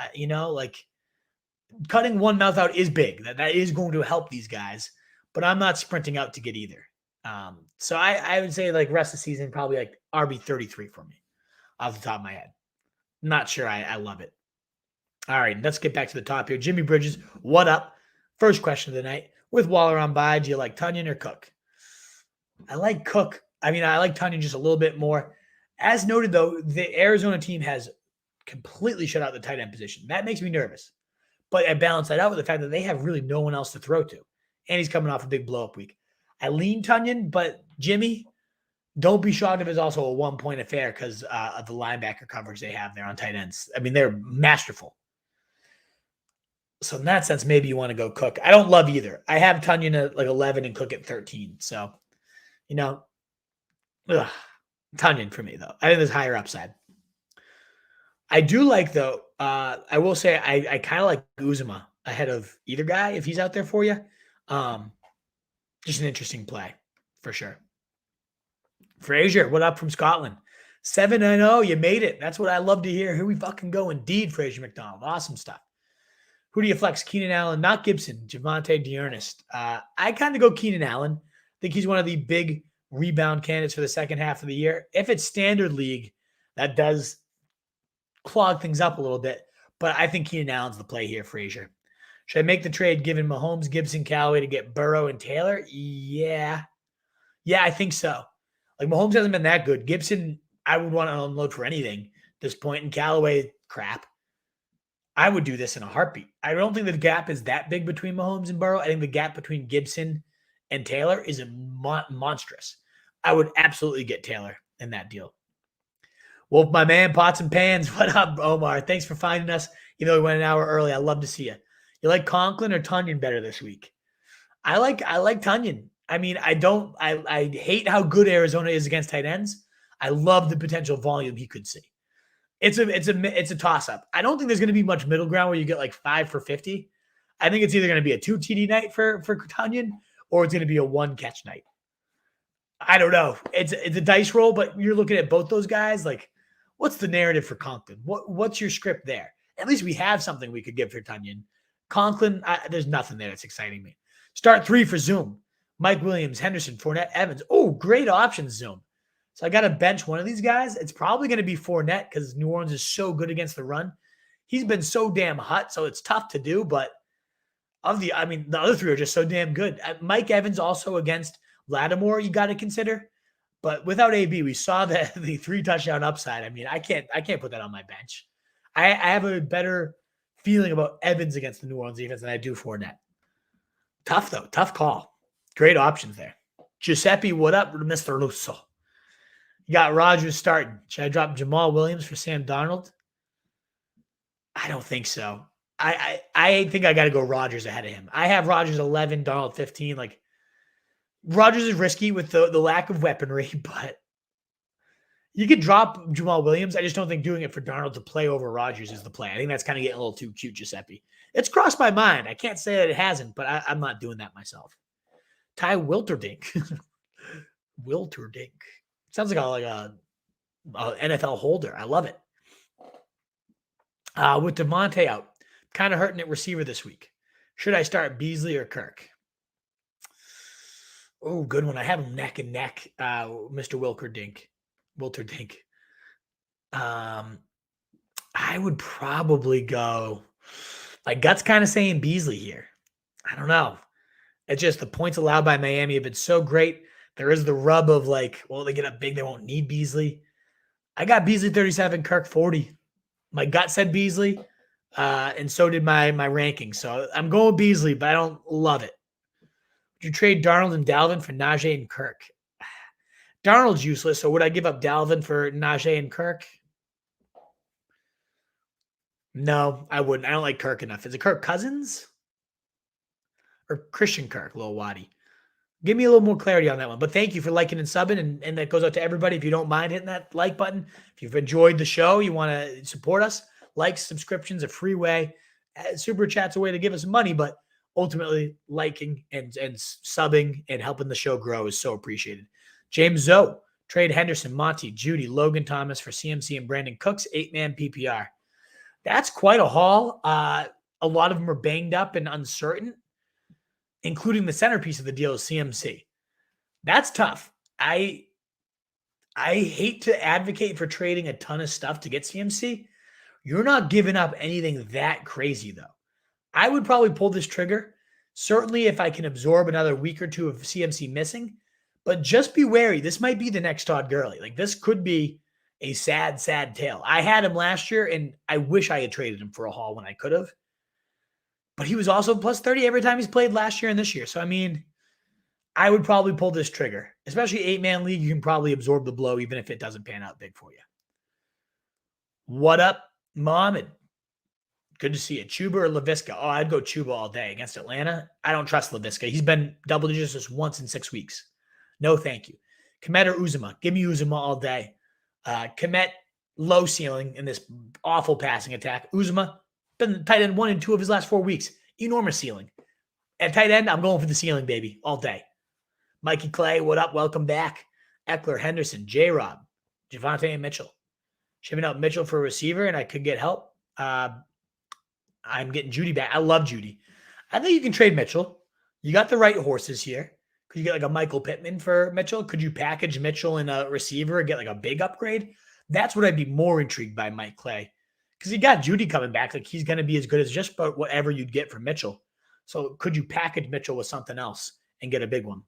Cutting one mouth out is big. That is going to help these guys. but I'm not sprinting out to get either. So I would say like rest of the season, probably like RB 33 for me off the top of my head. Not sure I love it. All right, let's get back to the top here. Jimmy Bridges, what up? First question of the night. With Waller on bye, do you like Tonyan or Cook? I like Cook. I like Tonyan just a little bit more. As noted, though, the Arizona team has completely shut out the tight end position. That makes me nervous. But I balance that out with the fact that they have really no one else to throw to. And he's coming off a big blow-up week. I lean Tonyan, but Jimmy, don't be shocked if it's also a one-point affair because of the linebacker coverage they have there on tight ends. I mean, they're masterful. So in that sense, maybe you want to go Cook. I don't love either. I have Tonyan at like 11 and Cook at 13. So, Tonyan for me, though. I think there's higher upside. I do like, though, I will say I kind of like Uzomah ahead of either guy if he's out there for you. Just an interesting play for sure. Frazier, what up from Scotland? 7-0, you made it. That's what I love to hear. Here we fucking go indeed, Frazier McDonald. Awesome stuff. Who do you flex? Keenan Allen, not Gibson, Javonte Dearness. I kind of go Keenan Allen. I think he's one of the big rebound candidates for the second half of the year. If it's standard league, that does clog things up a little bit. But I think Keenan Allen's the play here, Frazier. Should I make the trade given Mahomes, Gibson, Callaway to get Burrow and Taylor? Yeah, I think so. Like Mahomes hasn't been that good. Gibson, I would want to unload for anything at this point. And Callaway, crap. I would do this in a heartbeat. I don't think the gap is that big between Mahomes and Burrow. I think the gap between Gibson and Taylor is monstrous. I would absolutely get Taylor in that deal. Wolf, my man, pots and pans. What up, Omar? Thanks for finding us. Even though we went an hour early, I love to see you. You like Conklin or Tonyan better this week? I like Tonyan. I mean, I hate how good Arizona is against tight ends. I love the potential volume he could see. It's a toss-up. I don't think there's going to be much middle ground where you get like 5 for 50. I think it's either going to be a 2 TD night for Tonyan or it's going to be a 1 catch night. I don't know. It's a dice roll, but you're looking at both those guys. Like, what's the narrative for Conklin? What's your script there? At least we have something we could give for Tonyan. Conklin, there's nothing there that's exciting me. Start 3 for Zoom. Mike Williams, Henderson, Fournette, Evans. Oh, great options, Zoom. So I got to bench one of these guys. It's probably going to be Fournette because New Orleans is so good against the run. He's been so damn hot, so it's tough to do. But the other 3 are just so damn good. Mike Evans also against Lattimore, you got to consider. But without AB, we saw the 3 touchdown upside. I mean, I can't put that on my bench. I have a better feeling about Evans against the New Orleans defense than I do Fournette. Tough though, tough call. Great options there. Giuseppe, what up, Mr. Lusso? You got Rodgers starting. Should I drop Jamal Williams for Sam Darnold? I don't think so. I think I got to go Rodgers ahead of him. I have Rodgers 11, Darnold 15. Like Rodgers is risky with the lack of weaponry, but you could drop Jamal Williams. I just don't think doing it for Darnold to play over Rodgers is the play. I think that's kind of getting a little too cute, Giuseppe. It's crossed my mind. I can't say that it hasn't, but I'm not doing that myself. Ty Wilterdink. Wilterdink. Sounds like a NFL holder. I love it. With Devontae out, kind of hurting at receiver this week. Should I start Beasley or Kirk? Oh, good one. I have him neck and neck, Mr. Wilterdink. I would probably go. My gut's kind of saying Beasley here. I don't know. It's just the points allowed by Miami have been so great. There is the rub of like, well, they get up big, they won't need Beasley. I got Beasley 37, Kirk 40. My gut said Beasley, and so did my ranking. So I'm going Beasley, but I don't love it. Would you trade Darnold and Dalvin for Najee and Kirk? Darnold's useless, so would I give up Dalvin for Najee and Kirk? No, I wouldn't. I don't like Kirk enough. Is it Kirk Cousins? Or Christian Kirk, Lil Waddy? Give me a little more clarity on that one. But thank you for liking and subbing, and that goes out to everybody. If you don't mind hitting that like button, if you've enjoyed the show, you want to support us, likes, subscriptions, a free way. Super Chat's a way to give us money, but ultimately liking and subbing and helping the show grow is so appreciated. James Zoe, trade Henderson, Monty, Judy, Logan Thomas for CMC and Brandon Cooks, 8-man PPR. That's quite a haul. A lot of them are banged up and uncertain. including the centerpiece of the deal is CMC. That's tough. I hate to advocate for trading a ton of stuff to get CMC. You're not giving up anything that crazy, though. I would probably pull this trigger, certainly if I can absorb another week or two of CMC missing. But just be wary. This might be the next Todd Gurley. Like, this could be a sad, sad tale. I had him last year, and I wish I had traded him for a haul when I could have. But he was also plus 30 every time he's played last year and this year. So, I mean, I would probably pull this trigger. Especially 8-man league, you can probably absorb the blow even if it doesn't pan out big for you. What up, Mohammed? Good to see you. Chuba or LaVisca? Oh, I'd go Chuba all day against Atlanta. I don't trust LaVisca. He's been double digits just once in 6 weeks. No, thank you. Komet or Uzuma? Give me Uzuma all day. Komet, low ceiling in this awful passing attack. Uzuma, been tight end 1 and 2 of his last 4 weeks. Enormous ceiling. At tight end, I'm going for the ceiling, baby, all day. Mikey Clay, what up? Welcome back. Eckler, Henderson, J-Rob, Javonte, and Mitchell. Shipping out Mitchell for a receiver, and I could get help. I'm getting Judy back. I love Judy. I think you can trade Mitchell. You got the right horses here. Could you get like a Michael Pittman for Mitchell? Could you package Mitchell in a receiver and get like a big upgrade? That's what I'd be more intrigued by, Mike Clay. Because you got Judy coming back. Like, he's going to be as good as just about whatever you'd get from Mitchell. So could you package Mitchell with something else and get a big one?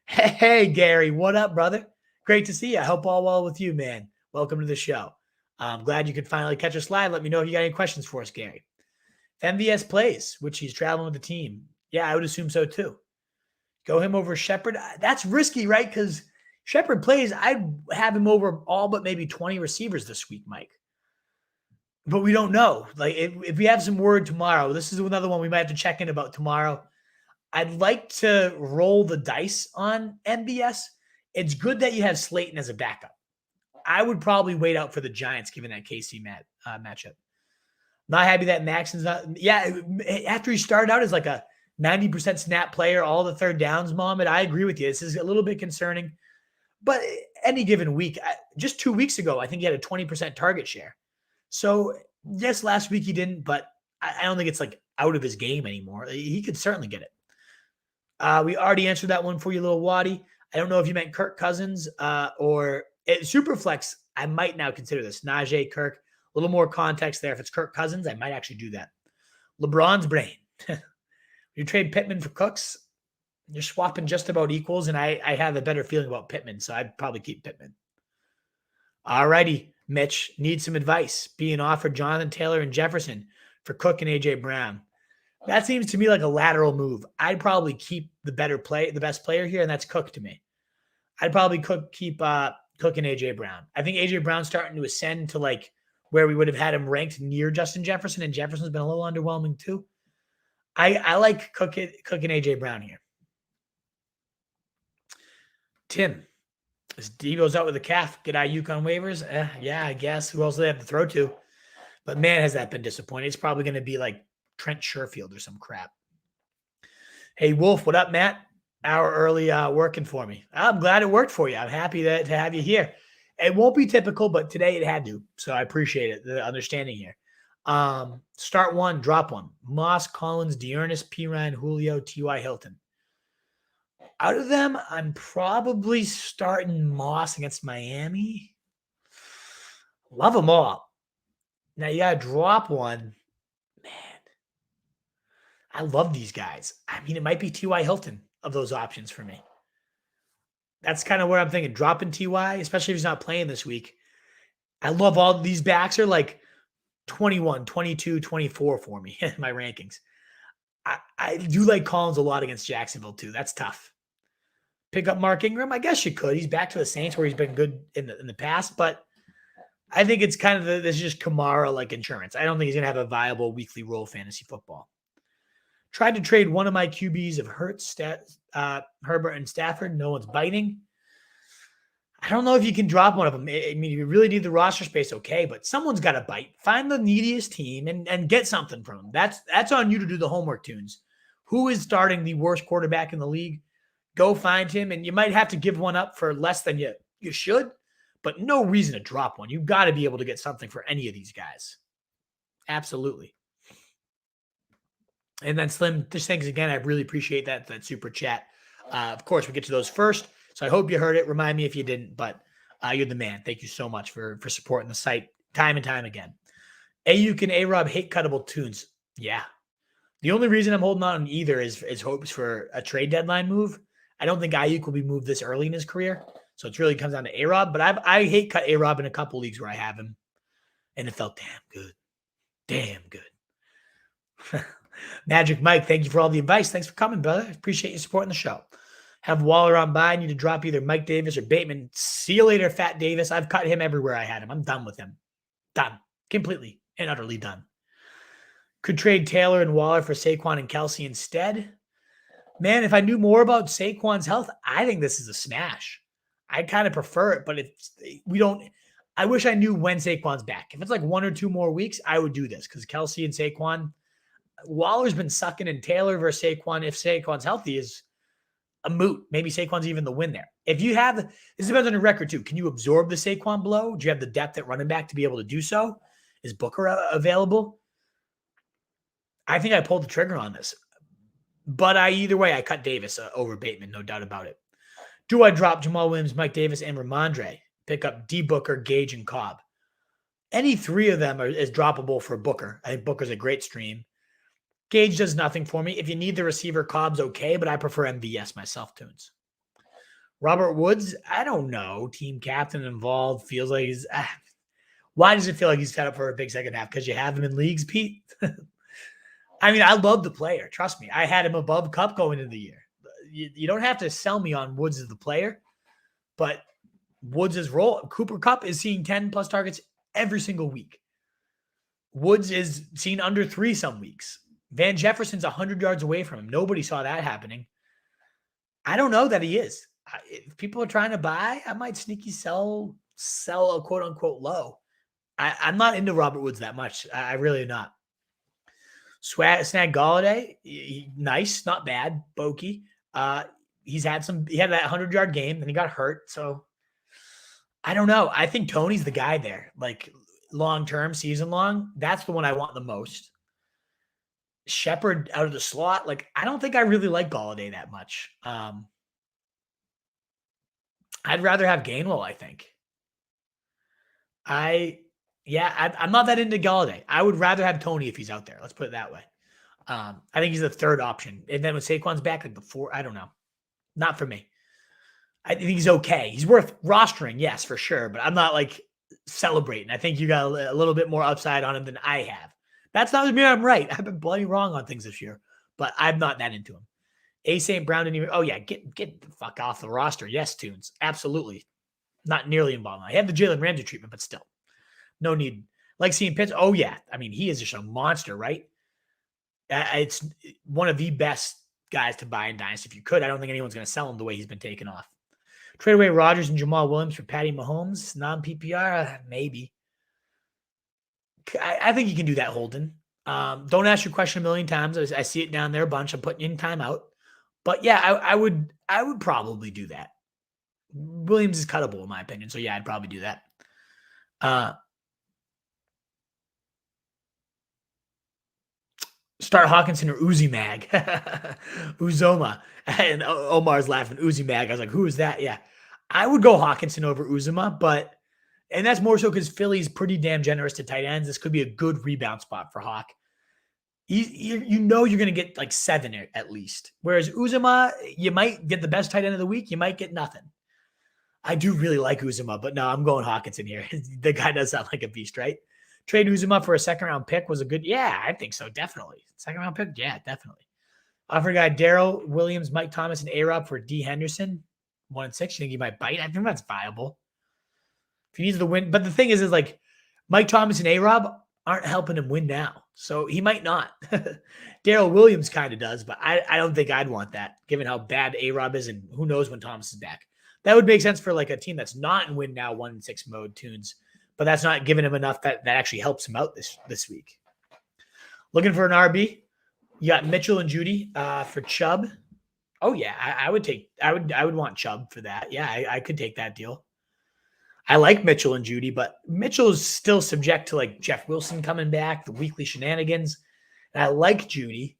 Hey, Gary, what up, brother? Great to see you. I hope all well with you, man. Welcome to the show. I'm glad you could finally catch us live. Let me know if you got any questions for us, Gary. If MVS plays, which he's traveling with the team, yeah, I would assume so too. Go him over Shepard. That's risky, right? Because Shepard plays, I'd have him over all but maybe 20 receivers this week, Mike. But we don't know. Like, if we have some word tomorrow, this is another one we might have to check in about tomorrow. I'd like to roll the dice on MVS. It's good that you have Slayton as a backup. I would probably wait out for the Giants given that KC matchup. Not happy that Maxon's not. Yeah, after he started out as like a 90% snap player, all the third downs, Mohammed, I agree with you. This is a little bit concerning. But any given week, just 2 weeks ago, I think he had a 20% target share. So, yes, last week he didn't, but I don't think it's like out of his game anymore. He could certainly get it. We already answered that one for you, little Waddy. I don't know if you meant Kirk Cousins or Superflex. I might now consider this. Najee, Kirk. A little more context there. If it's Kirk Cousins, I might actually do that. LeBron's brain. You trade Pittman for Cooks, you're swapping just about equals, and I have a better feeling about Pittman, so I'd probably keep Pittman. All righty, Mitch, need some advice. Being offered Jonathan Taylor and Jefferson for Cook and A.J. Brown. That seems to me like a lateral move. I'd probably keep the best player here, and that's Cook to me. I'd probably keep Cook and A.J. Brown. I think A.J. Brown's starting to ascend to like where we would have had him ranked near Justin Jefferson, and Jefferson's been a little underwhelming too. I like Cook and A.J. Brown here. Tim, is Debo's out with a calf? Get Ayuk on waivers? Yeah, I guess. Who else do they have to throw to? But man, has that been disappointing. It's probably going to be like Trent Sherfield or some crap. Hey, Wolf, what up, Matt? Hour early working for me. I'm glad it worked for you. I'm happy to have you here. It won't be typical, but today it had to. So I appreciate it, the understanding here. Start one, drop one. Moss, Collins, Dearness, P. Ryan, Julio, T.Y. Hilton. Out of them, I'm probably starting Moss against Miami. Love them all. Now you got to drop one. Man, I love these guys. I mean, it might be T.Y. Hilton of those options for me. That's kind of where I'm thinking. Dropping T.Y., especially if he's not playing this week. I love all these backs are like 21, 22, 24 for me in my rankings. I do like Collins a lot against Jacksonville too. That's tough. Pick up Mark Ingram? I guess you could. He's back to the Saints where he's been good in the past, but I think it's kind of this is just Kamara like insurance. I don't think he's going to have a viable weekly role fantasy football. Tried to trade one of my QBs of Herbert and Stafford. No one's biting. I don't know if you can drop one of them. I mean, you really need the roster space, okay, but someone's got to bite. Find the neediest team and get something from them. That's on you to do the homework, Tunes. Who is starting the worst quarterback in the league? Go find him, and you might have to give one up for less than you should, but no reason to drop one. You've got to be able to get something for any of these guys. Absolutely. And then Slim, just thanks again. I really appreciate that super chat. Of course, we'll get to those first. So I hope you heard it. Remind me if you didn't, but you're the man. Thank you so much for supporting the site time and time again. Ayuk and A-Rob hate cuttable tunes. Yeah. The only reason I'm holding on either is hopes for a trade deadline move. I don't think Ayuk will be moved this early in his career. So it really comes down to A-Rob. But I hate cut A-Rob in a couple leagues where I have him. And it felt damn good. Damn good. Magic Mike, thank you for all the advice. Thanks for coming, brother. Appreciate you supporting the show. Have Waller on by. I need to drop either Mike Davis or Bateman. See you later, Fat Davis. I've cut him everywhere I had him. I'm done with him. Done. Completely and utterly done. Could trade Taylor and Waller for Saquon and Kelsey instead. Man, if I knew more about Saquon's health, I think this is a smash. I kind of prefer it, but I wish I knew when Saquon's back. If it's like 1 or 2 more weeks, I would do this because Kelsey and Saquon, Waller's been sucking in Taylor versus Saquon. If Saquon's healthy, is a moot. Maybe Saquon's even the win there. If you have, this depends on your record too. Can you absorb the Saquon blow? Do you have the depth at running back to be able to do so? Is Booker available? I think I pulled the trigger on this. But either way, I cut Davis over Bateman, no doubt about it. Do I drop Jamal Williams, Mike Davis, and Ramondre? Pick up D. Booker, Gage, and Cobb. Any 3 of them is droppable for Booker. I think Booker's a great stream. Gage does nothing for me. If you need the receiver, Cobb's okay, but I prefer MVS myself, Tunes. Robert Woods, I don't know. Team captain involved. Feels like he's... Why does it feel like he's set up for a big second half? Because you have him in leagues, Pete? I mean, I love the player. Trust me. I had him above Cup going into the year. You don't have to sell me on Woods as the player, but Woods' role, Cooper Kupp is seeing 10-plus targets every single week. Woods is seen under 3 some weeks. Van Jefferson's 100 yards away from him. Nobody saw that happening. I don't know that he is. If people are trying to buy, I might sneaky sell a quote-unquote low. I'm not into Robert Woods that much. I really am not. Snag Galladay, nice, not bad. Bokeh. He had that 100-yard game, and he got hurt. So I don't know. I think Tony's the guy there. Like long-term, season-long, that's the one I want the most. Shepard out of the slot. Like, I don't think I really like Galladay that much. I'd rather have Gainwell, I think. I'm not that into Galladay. I would rather have Tony if he's out there. Let's put it that way. I think he's the 3rd option. And then when Saquon's back, like the 4th, I don't know. Not for me. I think he's okay. He's worth rostering, yes, for sure. But I'm not like celebrating. I think you got a little bit more upside on him than I have. That's not me. I'm right. I've been bloody wrong on things this year, but I'm not that into him. A. St. Brown didn't even. Oh yeah, get the fuck off the roster. Yes, Tunes, absolutely. Not nearly involved. I have the Jalen Ramsey treatment, but still, no need. Like seeing Pitts. Oh yeah, I mean he is just a monster, right? It's one of the best guys to buy in Dynasty if you could. I don't think anyone's going to sell him the way he's been taken off. Trade away Rodgers and Jamal Williams for Patty Mahomes, non-PPR, maybe. I think you can do that, Holden. Don't ask your question a million times. I see it down there a bunch. I'm putting in timeout. But yeah, I would probably do that. Williams is cuttable in my opinion. So yeah, I'd probably do that. Start Hawkinson or Uzi Mag. Uzoma. And Omar's laughing. Uzi Mag. I was like, who is that? Yeah. I would go Hawkinson over Uzoma, and that's more so because Philly's pretty damn generous to tight ends. This could be a good rebound spot for Hawk. You know you're going to get like 7 at least. Whereas Uzoma, you might get the best tight end of the week. You might get nothing. I do really like Uzoma, but no, I'm going Hawkinson here. The guy does sound like a beast, right? Trade Uzoma for a 2nd-round pick was a good, yeah, I think so, definitely. 2nd-round pick, yeah, definitely. Offer guy Darrell Williams, Mike Thomas, and A-Rob for D. Henderson, 1 and 6. You think he might bite? I think that's viable. If he needs to win, but the thing is like Mike Thomas and A-Rob aren't helping him win now, so he might not. Darrell Williams kind of does, but I don't think I'd want that, given how bad A-Rob is, and who knows when Thomas is back. That would make sense for like a team that's not in win now 1 and 6 mode, Tunes, but that's not giving him enough that actually helps him out this week. Looking for an RB, you got Mitchell and Judy for Chubb. Oh yeah, I would want Chubb for that. Yeah, I could take that deal. I like Mitchell and Judy, but Mitchell is still subject to like Jeff Wilson coming back, the weekly shenanigans. And I like Judy.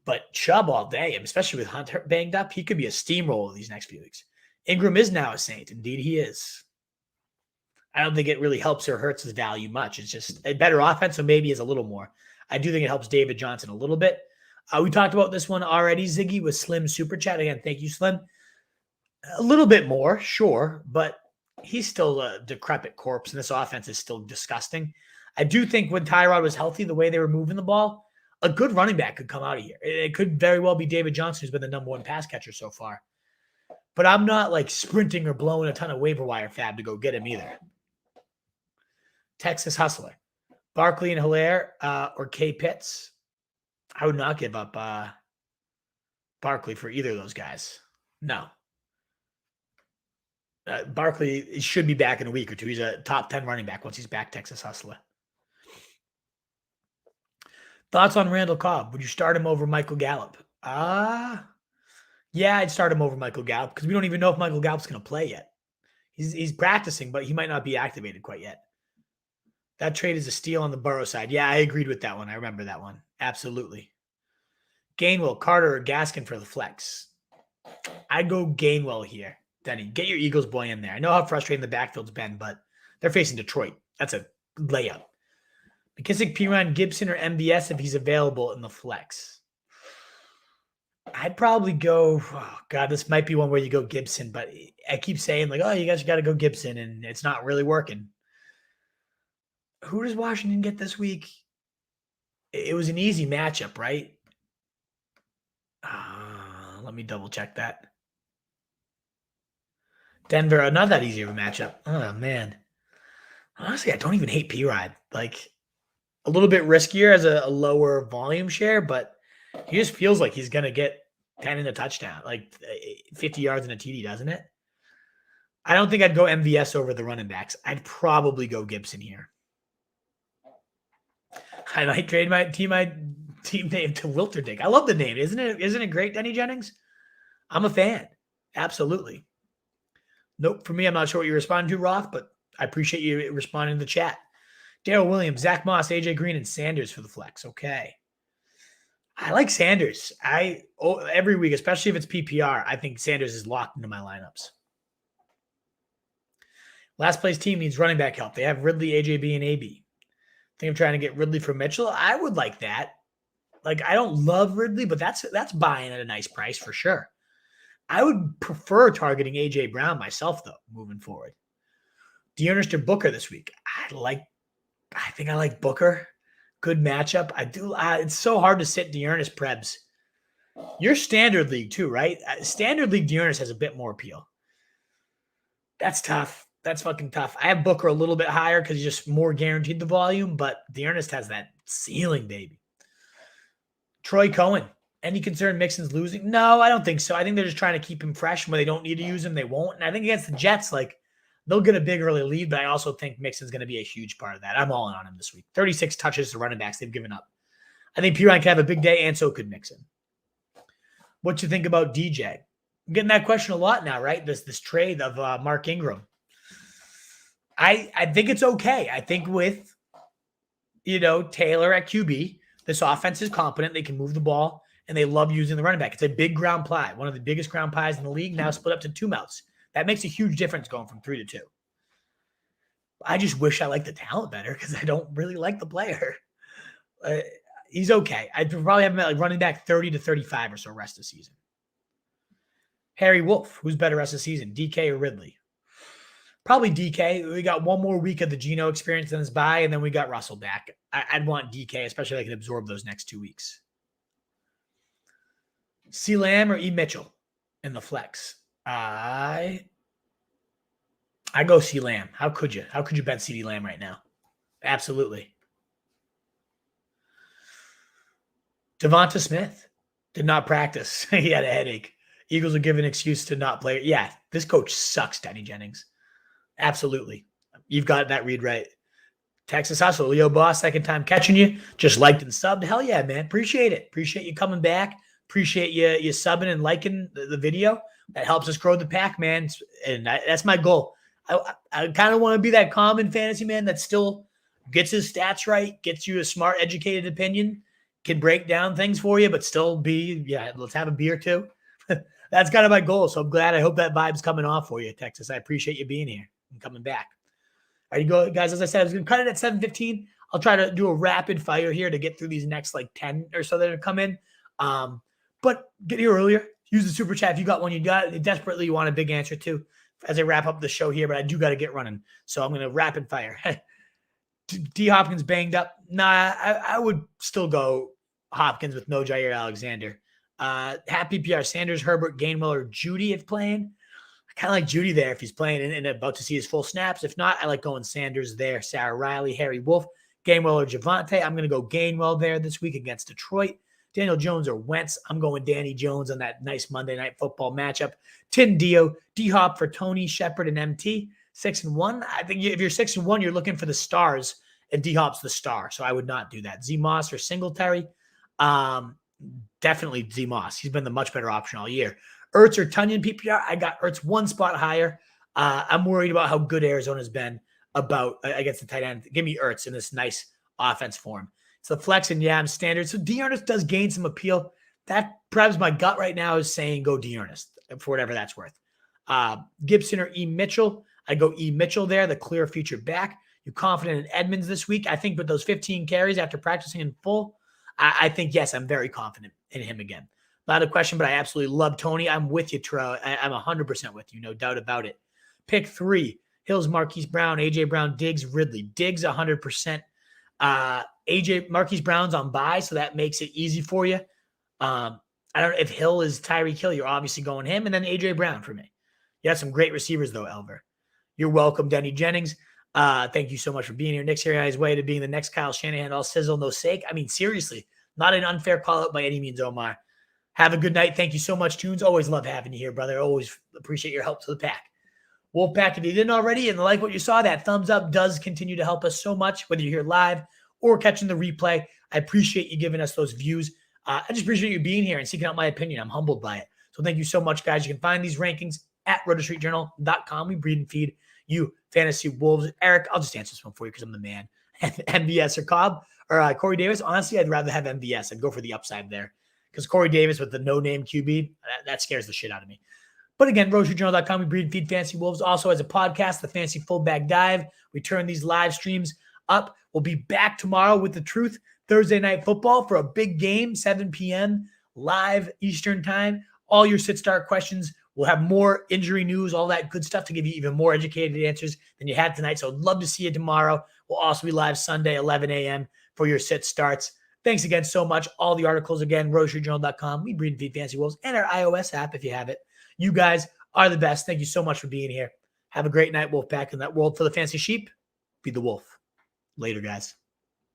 But Chubb all day, especially with Hunter banged up, he could be a steamroller these next few weeks. Ingram is now a Saint. Indeed, he is. I don't think it really helps or hurts his value much. It's just a better offense, so maybe it's a little more. I do think it helps David Johnson a little bit. We talked about this one already, Ziggy, with Slim Super Chat. Again, thank you, Slim. A little bit more, sure, but he's still a decrepit corpse, and this offense is still disgusting. I do think when Tyrod was healthy, the way they were moving the ball, a good running back could come out of here. It could very well be David Johnson, who's been the number one pass catcher so far. But I'm not like sprinting or blowing a ton of waiver wire fab to go get him either. Texas Hustler. Barkley and Hilaire or K. Pitts. I would not give up Barkley for either of those guys. No. Barkley should be back in a week or two. He's a top 10 running back once he's back, Texas Hustler. Thoughts on Randall Cobb? Would you start him over Michael Gallup? Yeah, I'd start him over Michael Gallup because we don't even know if Michael Gallup's going to play yet. He's practicing, but he might not be activated quite yet. That trade is a steal on the Burrow side. Yeah, I agreed with that one. I remember that one. Absolutely. Gainwell, Carter, or Gaskin for the flex. I'd go Gainwell here. Denny, get your Eagles boy in there. I know how frustrating the backfield's been, but they're facing Detroit. That's a layup. McKissick, Piran, Gibson, or MBS if he's available in the flex. I'd probably go, oh God, this might be one where you go Gibson, but I keep saying like, oh, you guys got to go Gibson, and it's not really working. Who does Washington get this week? It was an easy matchup, right? Let me double check that. Denver, not that easy of a matchup. Oh, man. Honestly, I don't even hate P-Ride. Like, a little bit riskier as a lower volume share, but he just feels like he's going to get 10 in a touchdown, like 50 yards in a TD, doesn't it? I don't think I'd go MVS over the running backs. I'd probably go Gibson here. I might trade my team name to Wilterdink. I love the name. Isn't it great, Denny Jennings? I'm a fan. Absolutely. Nope. For me, I'm not sure what you're responding to, Roth, but I appreciate you responding in the chat. Darrell Williams, Zach Moss, AJ Green, and Sanders for the flex. Okay. I like Sanders. Every week, especially if it's PPR, I think Sanders is locked into my lineups. Last place team needs running back help. They have Ridley, AJB, and AB. Think I'm trying to get Ridley for Mitchell. I would like that. Like, I don't love Ridley, but that's buying at a nice price for sure. I would prefer targeting AJ Brown myself, though, moving forward. Dearness or Booker this week. I think I like Booker. Good matchup. I do. It's so hard to sit Dearness Prebz. You're standard league too, right? Standard league Dearness has a bit more appeal. That's tough. That's fucking tough. I have Booker a little bit higher because he's just more guaranteed the volume, but Dearness has that ceiling, baby. Troy Cohen. Any concern Mixon's losing? No, I don't think so. I think they're just trying to keep him fresh. When they don't need to use him, they won't. And I think against the Jets, like, they'll get a big early lead, but I also think Mixon's going to be a huge part of that. I'm all in on him this week. 36 touches to running backs they've given up. I think Piran can have a big day, and so could Mixon. What you think about DJ? I'm getting that question a lot now, right? This trade of Mark Ingram. I think it's okay. I think with, Taylor at QB, this offense is competent. They can move the ball, and they love using the running back. It's a big ground pie, one of the biggest ground pies in the league, now split up to two mouths. That makes a huge difference going from 3 to 2. I just wish I liked the talent better because I don't really like the player. He's okay. I'd probably have him at like running back 30 to 35 or so rest of the season. Harry Wolf, who's better rest of the season, DK or Ridley? Probably DK. We got one more week of the Geno experience in his bye, and then we got Russell back. I'd want DK, especially if I can absorb those next 2 weeks. C. Lamb or E. Mitchell in the flex? I go C. Lamb. How could you? How could you bet CD Lamb right now? Absolutely. Devonta Smith did not practice. He had a headache. Eagles will give an excuse to not play. Yeah, this coach sucks, Danny Jennings. Absolutely. You've got that read right. Texas Hustle, Leo Boss, second time catching you. Just liked and subbed. Hell yeah, man. Appreciate it. Appreciate you coming back. Appreciate you subbing and liking the video. That helps us grow the pack, man. And that's my goal. I kind of want to be that common fantasy man that still gets his stats right, gets you a smart, educated opinion, can break down things for you, but still let's have a beer too. That's kind of my goal. So I'm glad. I hope that vibe's coming off for you, Texas. I appreciate you being here and coming back. All right, you go, guys. As I said, I was going to cut it at 7:15. I'll try to do a rapid fire here to get through these next 10 or so that are come in. But get here earlier. Use the super chat if you got one. You desperately want a big answer to as I wrap up the show here, but I do got to get running. So I'm going to rapid fire. D Hopkins banged up. Nah, I would still go Hopkins with no Jair Alexander. Half-PPR, Sanders, Herbert, Gainwell, or Judy if playing. I kind of like Judy there if he's playing and about to see his full snaps. If not, I like going Sanders there. Sarah Riley, Harry Wolf, Gainwell, or Javonte. I'm going to go Gainwell there this week against Detroit. Daniel Jones or Wentz. I'm going Danny Jones on that nice Monday Night Football matchup. Tin Dio, D-Hop for Tony, Shepard, and MT. 6-1. I think if you're 6-1, you're looking for the stars, and D-Hop's the star, so I would not do that. Z-Moss or Singletary. Definitely Z-Moss. He's been the much better option all year. Ertz or Tunyon PPR. I got Ertz one spot higher. I'm worried about how good Arizona's been against the tight end. Give me Ertz in this nice offense form. It's the flex and I'm standard. So D'Ernest does gain some appeal. That perhaps my gut right now is saying go D'Ernest for whatever that's worth. Gibson or E. Mitchell. I go E. Mitchell there, the clear future back. You confident in Edmonds this week? I think with those 15 carries after practicing in full, I think, yes, I'm very confident in him again. Not a question, but I absolutely love Tony. I'm with you, Terrell. I'm 100% with you, no doubt about it. Pick 3, Hills, Marquise Brown, A.J. Brown, Diggs, Ridley. Diggs, 100%. Marquise Brown's on bye, so that makes it easy for you. I don't know if Hill is Tyreek Hill. You're obviously going him, and then A.J. Brown for me. You have some great receivers, though, Elver. You're welcome, Denny Jennings. Thank you so much for being here. Nick's here on his way to being the next Kyle Shanahan, all sizzle, no sake. I mean, seriously, not an unfair call-out by any means, Omar. Have a good night. Thank you so much, Tunes. Always love having you here, brother. Always appreciate your help to the pack. Wolfpack, if you didn't already and like what you saw, that thumbs up does continue to help us so much, whether you're here live or catching the replay. I appreciate you giving us those views. I just appreciate you being here and seeking out my opinion. I'm humbled by it. So thank you so much, guys. You can find these rankings at rotostreetjournal.com. We breed and feed you fantasy wolves. Eric, I'll just answer this one for you because I'm the man. MVS or Cobb or Corey Davis. Honestly, I'd rather have MVS. I'd go for the upside there because Corey Davis with the no-name QB, that scares the shit out of me. But again, rotostreetjournal.com. We breed and feed fantasy wolves. Also, as a podcast, the Fantasy Full Bag Dive. We turn these live streams up. We'll be back tomorrow with the truth. Thursday Night Football for a big game, 7 p.m. live Eastern time. All your sit-start questions. We'll have more injury news, all that good stuff to give you even more educated answers than you had tonight. So I'd love to see you tomorrow. We'll also be live Sunday, 11 a.m. for your sit starts. Thanks again so much. All the articles, again, rotostreetjournal.com. We breed and feed fantasy wolves and our iOS app if you have it. You guys are the best. Thank you so much for being here. Have a great night, Wolfpack. In that world for the fancy sheep, be the wolf. Later, guys.